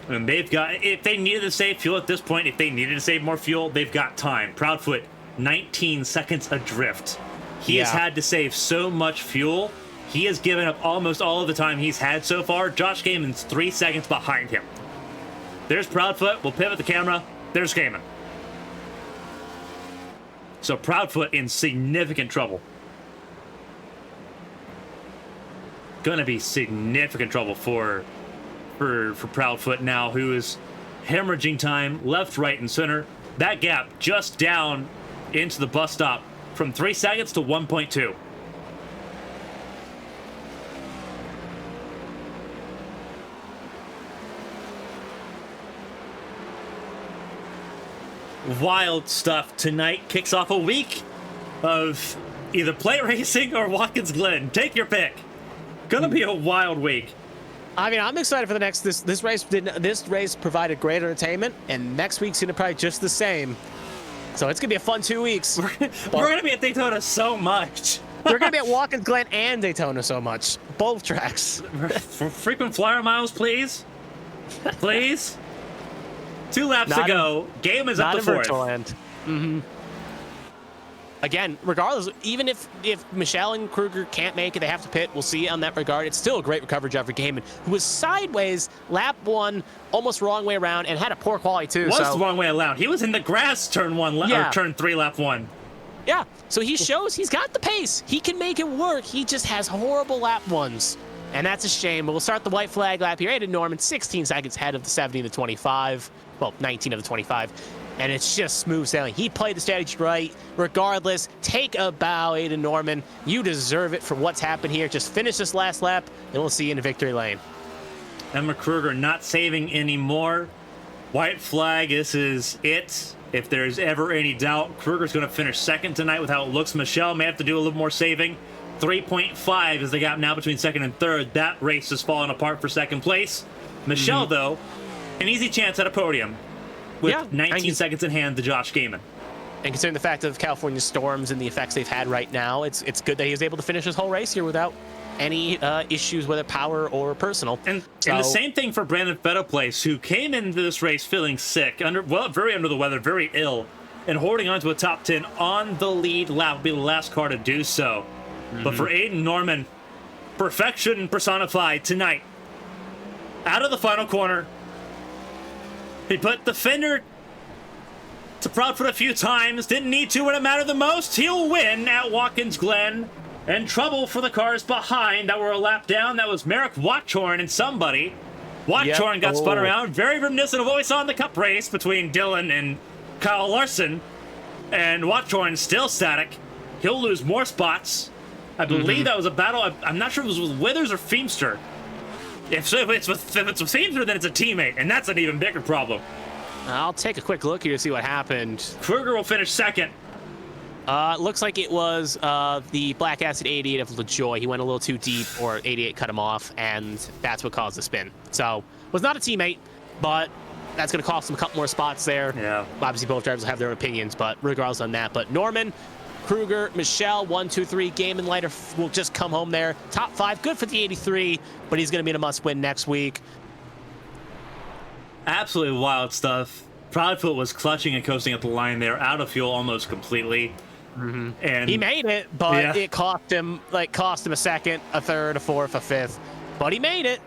And they've got, if they needed to save fuel at this point, if they needed to save more fuel, they've got time. Proudfoot, 19 seconds adrift. He has had to save so much fuel. He has given up almost all of the time he's had so far. Josh Gaiman's 3 seconds behind him. There's Proudfoot. We'll pivot the camera. There's Gaiman. So Proudfoot in significant trouble. Gonna be significant trouble for Proudfoot now, who is hemorrhaging time left, right, and center. That gap just down into the bus stop from 3 seconds to 1.2. Wild stuff tonight. Kicks off a week of either play racing or Watkins Glen. Take your pick. Gonna be a wild week. I mean, I'm excited for the next. This race provided great entertainment, and next week's gonna probably just the same. So it's gonna be a fun 2 weeks. We're gonna be at Daytona so much. We're gonna be at Watkins Glen and Daytona so much. Both tracks. For frequent flyer miles, please. Please. 2 laps to go. Game is up to 4th. Mm-hmm. Again, regardless, even if Michelle and Kruger can't make it, they have to pit. We'll see on that regard. It's still a great recovery job for Gaiman, who was sideways lap 1, almost wrong way around, and had a poor quality too. Was the wrong way around. He was in the grass turn 1 or turn 3 lap 1. Yeah, so he shows he's got the pace. He can make it work. He just has horrible lap 1s. And that's a shame. But we'll start the white flag lap here. Aiden Norman, 16 seconds ahead of the 70 and the 25. Well, 19 of the 25. And it's just smooth sailing. He played the strategy right. Regardless, take a bow, Aiden Norman. You deserve it for what's happened here. Just finish this last lap, and we'll see you in the victory lane. Emma Kruger not saving anymore. White flag, this is it. If there's ever any doubt, Kruger's going to finish second tonight with how it looks. Michelle may have to do a little more saving. 3.5 is the gap now between second and third. That race is falling apart for second place. Michelle, though, an easy chance at a podium with 19 seconds in hand to Josh Gaiman. And considering the fact of California storms and the effects they've had right now, it's good that he was able to finish his whole race here without any issues, whether power or personal. And the same thing for Brandon Fetterplace, who came into this race feeling sick, very under the weather, very ill, and holding on to a top 10 on the lead lap will be the last car to do so. But for Aiden Norman, perfection personified tonight. Out of the final corner, he put the fender to Proudfoot a few times, didn't need to when it mattered the most. He'll win at Watkins Glen. And trouble for the cars behind that were a lap down. That was Merrick Watchorn and somebody. Watchorn got spun around. Very reminiscent of what we saw in the Cup race between Dylan and Kyle Larson. And Watchorn still static. He'll lose more spots. I believe that was a battle. I'm not sure if it was with Withers or Feemster. If it's with Feemster, then it's a teammate. And that's an even bigger problem. I'll take a quick look here to see what happened. Kruger will finish second. Looks like it was the Black Acid 88 of LaJoy. He went a little too deep, or 88 cut him off, and that's what caused the spin. So, was not a teammate, but that's going to cost him a couple more spots there. Yeah. Obviously, both drivers will have their opinions, but regardless on that. But Norman, Kruger, Michelle, 1, 2, 3, Gaiman Lighter will just come home there. Top 5, good for the 83, but he's going to be in a must-win next week. Absolutely wild stuff. Proudfoot was clutching and coasting up the line there, out of fuel almost completely. And he made it, but it cost him a second, a third, a fourth, a fifth. But he made it.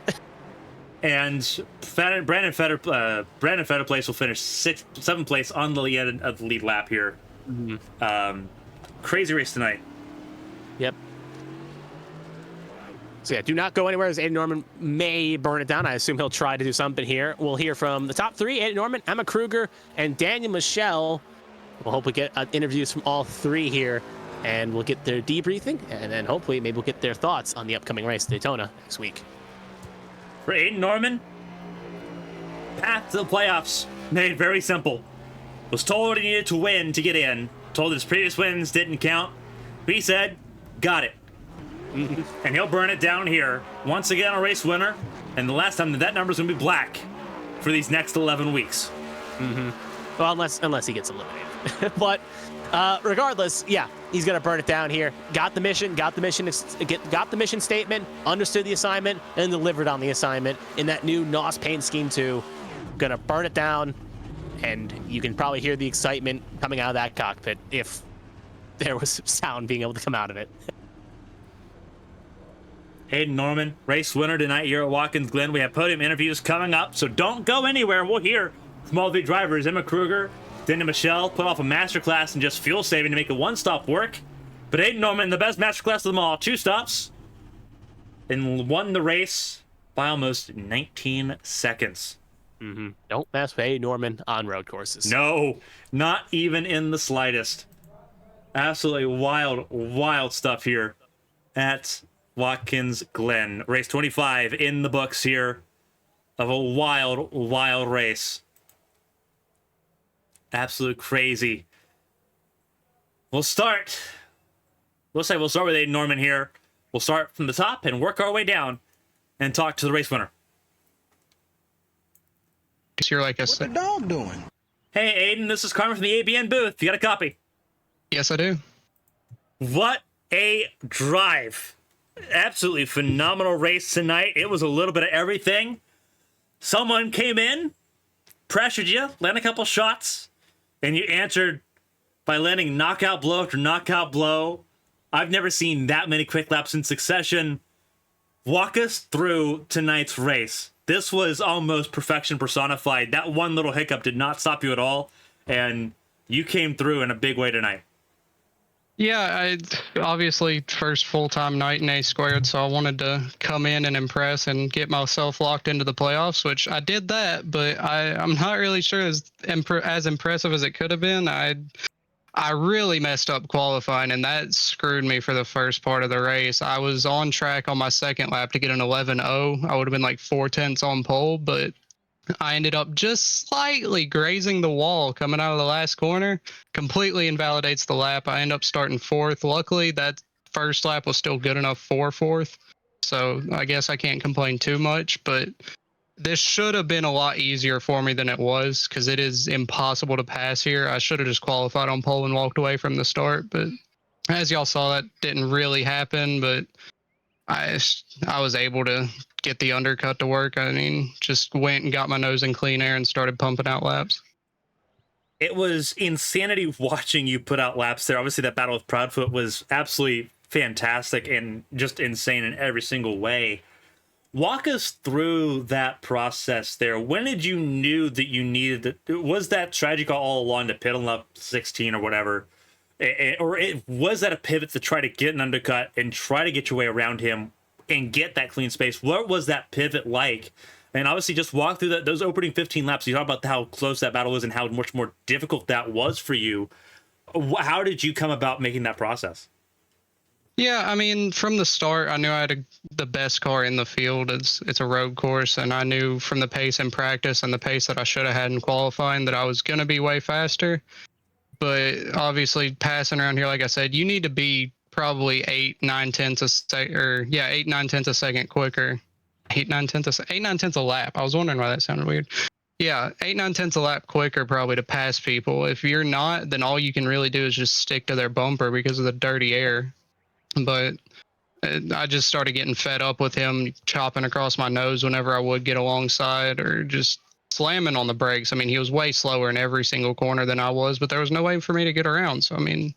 And Brandon Fetterplace will finish 7th place on the lead of the lead lap here. Crazy race tonight. Yep. So yeah, do not go anywhere as Aiden Norman may burn it down. I assume he'll try to do something here. We'll hear from the top 3, Aiden Norman, Emma Kruger, and Daniel Michelle. We'll hope we get interviews from all 3 here, and we'll get their debriefing, and then hopefully maybe we'll get their thoughts on the upcoming race, Daytona, next week. For Aiden Norman, path to the playoffs made very simple. Was told he needed to win to get in. Told his previous wins didn't count. But he said, got it. And he'll burn it down here. Once again, a race winner. And the last time that number's going to be black for these next 11 weeks. Well, unless he gets eliminated. But regardless, yeah, he's gonna burn it down here. Got the mission statement, understood the assignment, and delivered on the assignment in that new NOS paint scheme too. Gonna burn it down, and you can probably hear the excitement coming out of that cockpit if there was sound being able to come out of it. Aiden Norman, race winner tonight here at Watkins Glen. We have podium interviews coming up, so don't go anywhere. We'll hear from all 3 drivers. Emma Kruger, Dana Michelle put off a masterclass in just fuel saving to make a 1-stop work. But Aiden Norman, the best masterclass of them all, 2 stops, and won the race by almost 19 seconds. Don't mess with Aiden Norman on road courses. No, not even in the slightest. Absolutely wild stuff here at Watkins Glen. Race 25 in the books here of a wild race. Absolute crazy. We'll start with Aiden Norman here. We'll start from the top and work our way down and talk to the race winner. You're like What's the dog doing? Hey, Aiden, this is Carmen from the ABN booth. You got a copy? Yes, I do. What a drive. Absolutely phenomenal race tonight. It was a little bit of everything. Someone came in, pressured you, landed a couple shots, and you answered by landing knockout blow after knockout blow. I've never seen that many quick laps in succession. Walk us through tonight's race. This was almost perfection personified. That one little hiccup did not stop you at all, and you came through in a big way tonight. Yeah, I obviously first full-time night in A-squared, so I wanted to come in and impress and get myself locked into the playoffs, which I did that, but I'm not really sure as impressive as it could have been. I really messed up qualifying, and that screwed me for the first part of the race. I was on track on my second lap to get an 11.0. I would have been like 4 tenths on pole, but I ended up just slightly grazing the wall coming out of the last corner. Completely invalidates the lap. I end up starting fourth. Luckily, that first lap was still good enough for fourth. So I guess I can't complain too much, but this should have been a lot easier for me than it was because it is impossible to pass here. I should have just qualified on pole and walked away from the start, but as y'all saw, that didn't really happen, but I was able to get the undercut to work. I mean, just went and got my nose in clean air and started pumping out laps. It was insanity watching you put out laps there. Obviously, that battle with Proudfoot was absolutely fantastic and just insane in every single way. Walk us through that process there. When did you knew that you needed to, was that strategy call all along to pit on lap 16 or whatever? Was that a pivot to try to get an undercut and try to get your way around him and get that clean space? What was that pivot like? And obviously, just walk through those opening 15 laps. You talk about how close that battle was and how much more difficult that was for you. How did you come about making that process? Yeah, I mean, from the start, I knew I had the best car in the field. It's a road course, and I knew from the pace in practice and the pace that I should have had in qualifying that I was going to be way faster. But obviously, passing around here, like I said, you need to be probably 8, 9 tenths a second, or yeah, 8, 9 tenths a second quicker. 8, 9 tenths a lap. I was wondering why that sounded weird. Yeah, 8, 9 tenths a lap quicker probably to pass people. If you're not, then all you can really do is just stick to their bumper because of the dirty air. But I just started getting fed up with him chopping across my nose whenever I would get alongside or just slamming on the brakes. I mean, he was way slower in every single corner than I was, but there was no way for me to get around. So, I mean,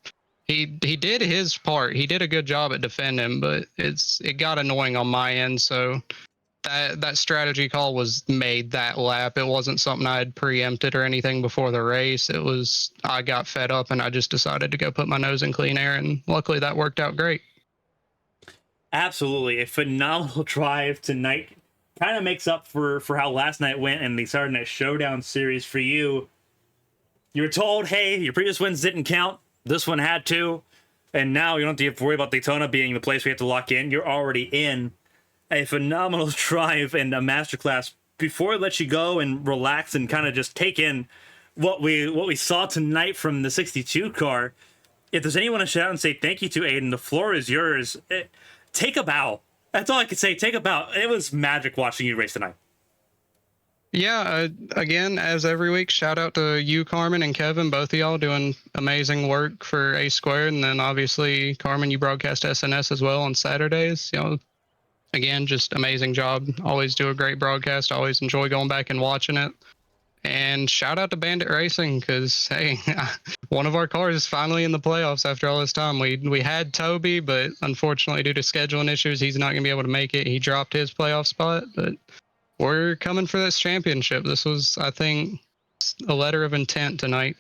he did his part. He did a good job at defending, but it got annoying on my end. So that strategy call was made that lap. It wasn't something I had preempted or anything before the race. It was I got fed up and I just decided to go put my nose in clean air, and luckily that worked out great. Absolutely, a phenomenal drive tonight. Kind of makes up for how last night went and the Saturday Night Showdown series for you. You were told, hey, your previous wins didn't count. This one had to. And now you don't have to worry about Daytona being the place we have to lock in. You're already in. A phenomenal drive and a masterclass. Before I let you go and relax and kind of just take in what we saw tonight from the 62 car, if there's anyone to shout out and say thank you to, Aiden, the floor is yours. Take a bow. That's all I can say. Take a bow. It was magic watching you race tonight. Yeah, again, as every week, shout out to you, Carmen, and Kevin, both of y'all doing amazing work for A Squared. And then obviously, Carmen, you broadcast SNS as well on Saturdays. You know, again, just amazing job. Always do a great broadcast. Always enjoy going back and watching it. And shout out to Bandit Racing because, hey, one of our cars is finally in the playoffs after all this time. We had Toby, but unfortunately, due to scheduling issues, he's not going to be able to make it. He dropped his playoff spot, but we're coming for this championship. This was, I think, a letter of intent tonight.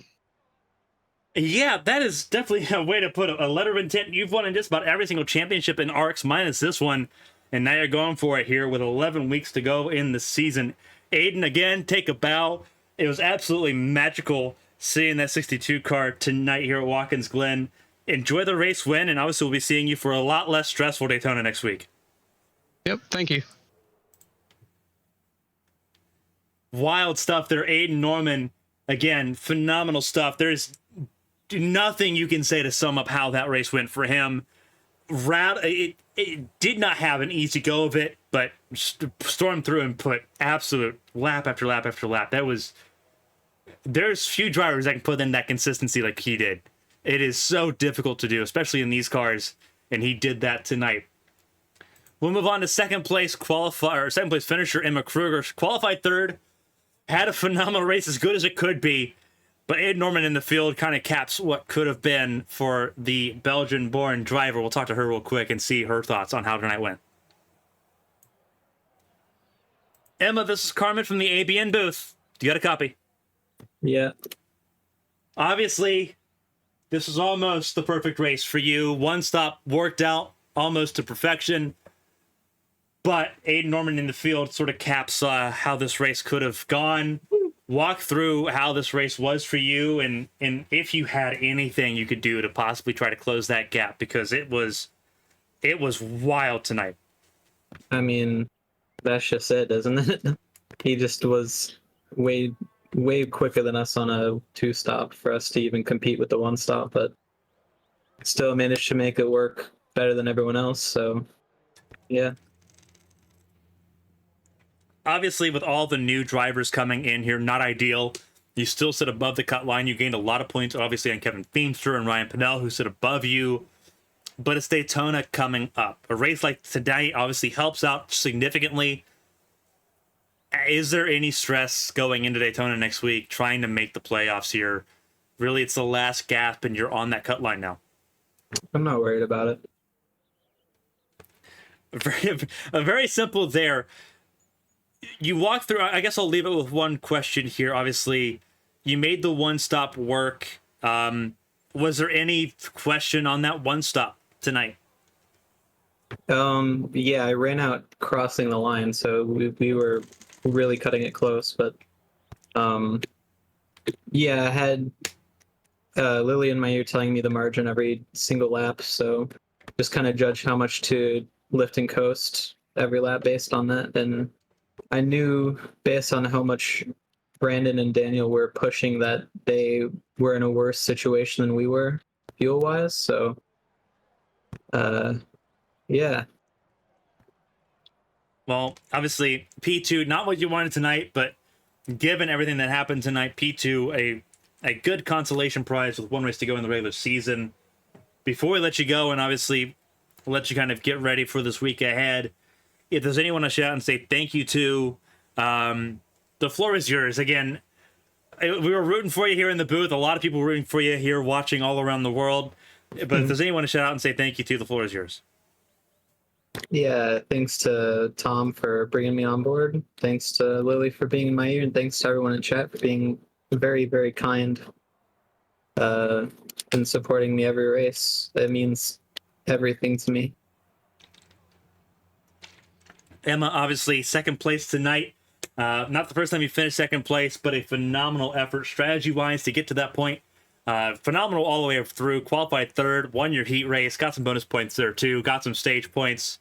Yeah, that is definitely a way to put it. A letter of intent. You've won in just about every single championship in ARCS minus this one, and now you're going for it here with 11 weeks to go in the season. Aiden, again, take a bow. It was absolutely magical seeing that 62 car tonight here at Watkins Glen. Enjoy the race win, and obviously we'll be seeing you for a lot less stressful Daytona next week. Yep, thank you. Wild stuff there, Aiden Norman. Again, phenomenal stuff. There's nothing you can say to sum up how that race went for him. It did not have an easy go of it, but stormed through and put absolute lap after lap after lap. There's few drivers that can put in that consistency like he did. It is so difficult to do, especially in these cars, and he did that tonight. We'll move on to second place finisher Emma Kruger. Qualified third, had a phenomenal race, as good as it could be. But Aiden Norman in the field kind of caps what could have been for the Belgian-born driver. We'll talk to her real quick and see her thoughts on how tonight went. Emma, this is Carmen from the ABN booth. You got a copy? Yeah. Obviously, this was almost the perfect race for you. One stop worked out almost to perfection. But Aiden Norman in the field sort of caps how this race could have gone. Walk through how this race was for you and if you had anything you could do to possibly try to close that gap, because it was wild tonight. I mean, that's just it, isn't it? He just was way quicker than us on a 2-stop for us to even compete with the 1-stop, but still managed to make it work better than everyone else. So yeah. Obviously, with all the new drivers coming in here, not ideal. You still sit above the cut line. You gained a lot of points, obviously, on Kevin Feemster and Ryan Pinnell, who sit above you. But it's Daytona coming up. A race like today obviously helps out significantly. Is there any stress going into Daytona next week, trying to make the playoffs here? Really, it's the last gap, and you're on that cut line now. I'm not worried about it. Very simple there. You walk through, I guess I'll leave it with one question here. Obviously, you made the 1-stop work. Was there any question on that 1-stop tonight? Yeah, I ran out crossing the line, so we were really cutting it close. But yeah, I had Lily in my ear telling me the margin every single lap, so just kind of judge how much to lift and coast every lap based on that. And I knew based on how much Brandon and Daniel were pushing that they were in a worse situation than we were fuel-wise. So, yeah. Well, obviously, P2, not what you wanted tonight, but given everything that happened tonight, P2, a good consolation prize with one race to go in the regular season. Before we let you go, and obviously let you kind of get ready for this week ahead, if there's anyone to shout and say thank you to, the floor is yours. Again, we were rooting for you here in the booth. A lot of people rooting for you here, watching all around the world. But if there's anyone to shout out and say thank you to, the floor is yours. Yeah, thanks to Tom for bringing me on board. Thanks to Lily for being in my ear, and thanks to everyone in chat for being very, very kind and supporting me every race. That means everything to me. Emma, obviously, second place tonight. Not the first time you finished second place, but a phenomenal effort strategy-wise to get to that point. Phenomenal all the way through. Qualified third, won your heat race, got some bonus points there too, got some stage points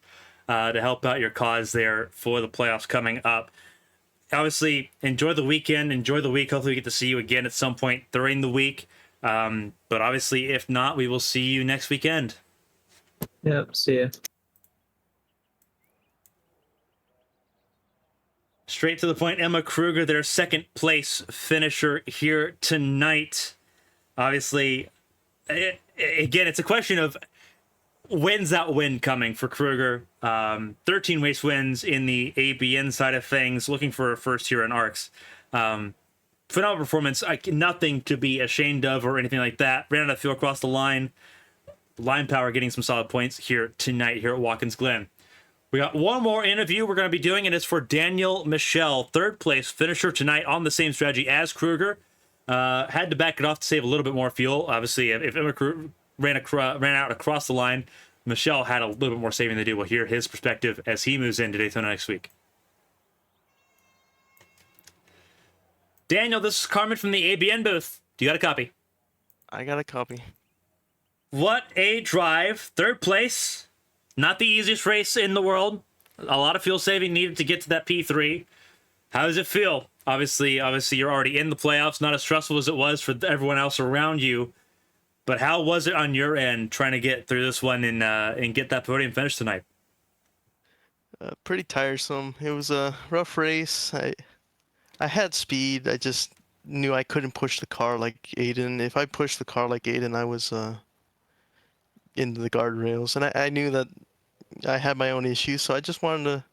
to help out your cause there for the playoffs coming up. Obviously, enjoy the weekend, enjoy the week. Hopefully we get to see you again at some point during the week. But obviously, if not, we will see you next weekend. Yep, see ya. Straight to the point, Emma Kruger, their second place finisher here tonight. Obviously, again, it's a question of when's that win coming for Kruger. 13 race wins in the ABN side of things, looking for a first here in ARCS. Phenomenal performance, nothing to be ashamed of or anything like that. Ran out of fuel across the line. Line power getting some solid points here tonight here at Watkins Glen. We got one more interview we're going to be doing, and it's for Daniel Michel, third place finisher tonight on the same strategy as Kruger. Had to back it off to save a little bit more fuel. Obviously, if Emma ran out across the line, Michel had a little bit more saving to do. We'll hear his perspective as he moves into Daytona next week. Daniel, this is Carmen from the ABN booth. Do you got a copy? I got a copy. What a drive. Third place. Not the easiest race in the world. A lot of fuel saving needed to get to that P3. How does it feel? Obviously, you're already in the playoffs. Not as stressful as it was for everyone else around you. But how was it on your end trying to get through this one and get that podium finish tonight? Pretty tiresome. It was a rough race. I had speed. I just knew I couldn't push the car like Aiden. If I pushed the car like Aiden, I was into the guardrails. And I knew that I had my own issues, so I just wanted to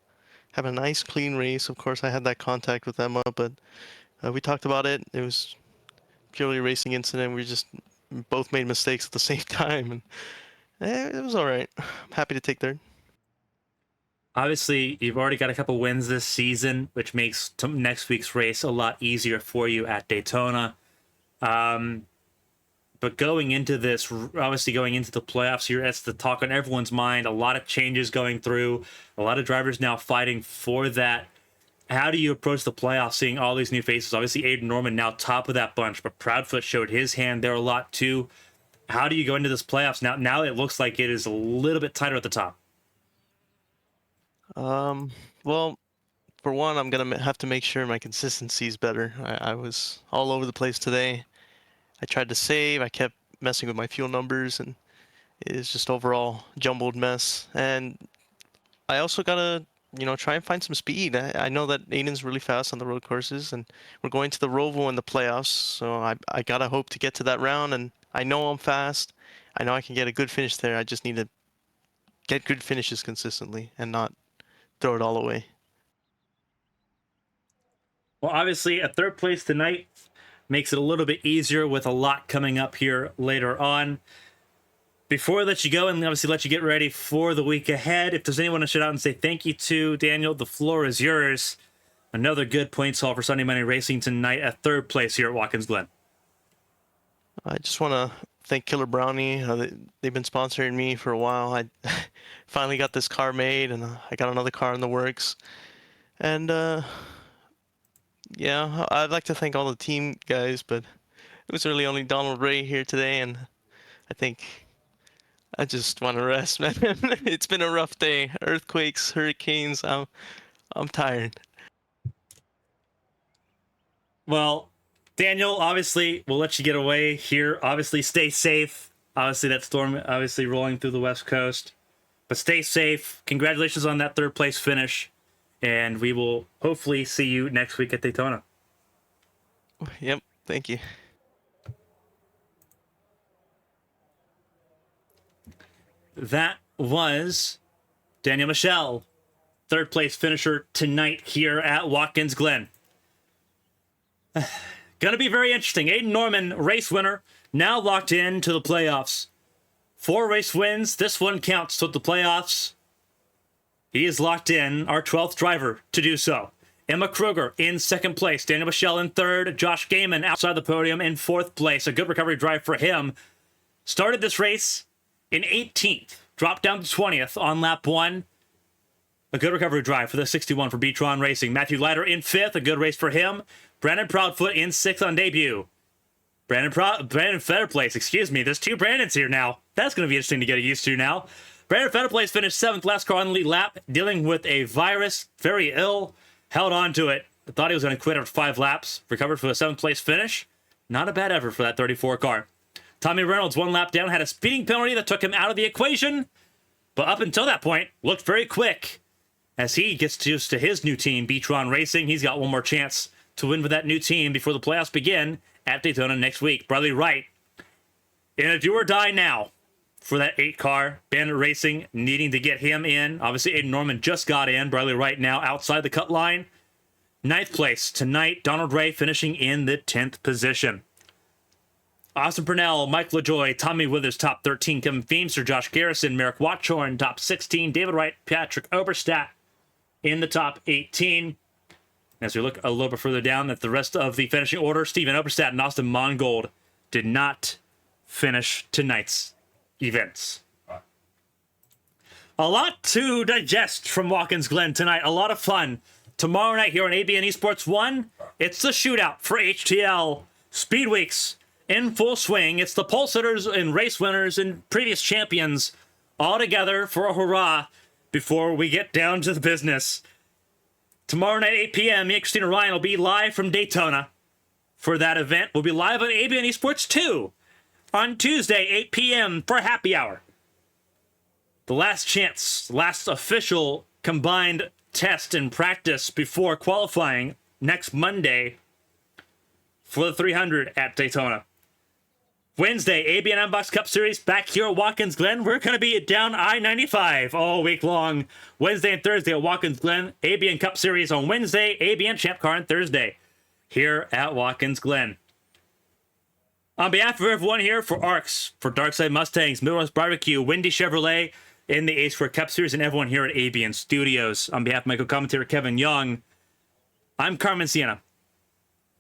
have a nice, clean race. Of course, I had that contact with Emma, but we talked about it. It was purely a racing incident. We just both made mistakes at the same time, and it was all right. I'm happy to take third. Obviously, you've already got a couple wins this season, which makes next week's race a lot easier for you at Daytona. But going into this, obviously going into the playoffs here, that's the talk on everyone's mind. A lot of changes going through, a lot of drivers now fighting for that. How do you approach the playoffs, seeing all these new faces? Obviously, Aiden Norman now top of that bunch, but Proudfoot showed his hand there a lot too. How do you go into this playoffs now? Now it looks like it is a little bit tighter at the top. Well, for one, I'm gonna have to make sure my consistency is better. I was all over the place today. I tried to save. I kept messing with my fuel numbers, and it's just overall jumbled mess. And I also gotta, try and find some speed. I know that Aiden's really fast on the road courses, and we're going to the Roval in the playoffs, so I gotta hope to get to that round. And I know I'm fast. I know I can get a good finish there. I just need to get good finishes consistently and not throw it all away. Well, obviously, a third place tonight makes it a little bit easier with a lot coming up here later on. Before I let you go and obviously let you get ready for the week ahead, if there's anyone to shout out and say thank you to, Daniel, the floor is yours. Another good points haul for Sunday Monday Racing tonight at third place here at Watkins Glen. I just want to thank Killer Brownie. They've been sponsoring me for a while. I finally got this car made, and I got another car in the works. And yeah, I'd like to thank all the team guys, but it was really only Donald Ray here today, and I think I just want to rest, man. It's been a rough day. Earthquakes, hurricanes. I'm tired. Well, Daniel, obviously, we'll let you get away here. Obviously, stay safe. Obviously, that storm obviously rolling through the West Coast. But stay safe. Congratulations on that third place finish. And we will hopefully see you next week at Daytona. Yep, thank you. That was Daniel Michel, third place finisher tonight here at Watkins Glen. Gonna be very interesting. Aiden Norman, race winner, now locked in to the playoffs. 4 race wins. This one counts to the playoffs. He is locked in, our 12th driver to do so. Emma Kruger in second place. Daniel Michel in third. Josh Gaiman outside the podium in fourth place. A good recovery drive for him. Started this race in 18th. Dropped down to 20th on lap 1. A good recovery drive for the 61 for B-Tron Racing. Matthew Leiter in 5th. A good race for him. Brandon Proudfoot in 6th on debut. Brandon Fetterplace, excuse me. There's 2 Brandons here now. That's going to be interesting to get used to now. Brandon Fetterplace finished 7th, last car on the lead lap, dealing with a virus, very ill, held on to it. I thought he was going to quit after 5 laps, recovered for the 7th place finish. Not a bad effort for that 34 car. Tommy Reynolds, 1 lap down, had a speeding penalty that took him out of the equation, but up until that point, looked very quick. As he gets used to his new team, B-Tron Racing, he's got one more chance to win with that new team before the playoffs begin at Daytona next week. Bradley Wright, in a do or die now for that 8 car. Bandit Racing needing to get him in. Obviously, Aiden Norman just got in. Bradley Wright now outside the cut line. 9th place tonight. Donald Ray finishing in the 10th position. Austin Purnell, Mike LaJoy, Tommy Withers, top 13. Kevin Feemster, Josh Garrison, Merrick Watchorn, top 16. David Wright, Patrick Oberstadt in the top 18. As we look a little bit further down at the rest of the finishing order, Steven Oberstadt and Austin Mongold did not finish tonight's events. A lot to digest from Watkins Glen tonight. A lot of fun. Tomorrow night here on ABN Esports 1, it's the shootout for HTL Speed Weeks in full swing. It's the pole sitters and race winners and previous champions all together for a hurrah before we get down to the business. Tomorrow night, 8 p.m., me and Christina Ryan will be live from Daytona for that event. We'll be live on ABN Esports 2 on Tuesday, 8 p.m. for happy hour. The last chance, last official combined test and practice before qualifying next Monday for the 300 at Daytona. Wednesday, ABN Unbox Cup Series back here at Watkins Glen. We're going to be down I-95 all week long. Wednesday and Thursday at Watkins Glen. ABN Cup Series on Wednesday. ABN Champ Car on Thursday here at Watkins Glen. On behalf of everyone here for ARCS, for Darkside Mustangs, Midwest Barbecue, Windy Chevrolet in the A-Square Cup Series, and everyone here at ABN Studios, on behalf of my co-commentator Kevin Young, I'm Carmen Sienna.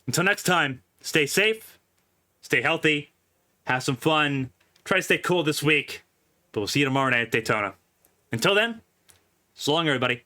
Until next time, stay safe, stay healthy, have some fun, try to stay cool this week, but we'll see you tomorrow night at Daytona. Until then, so long, everybody.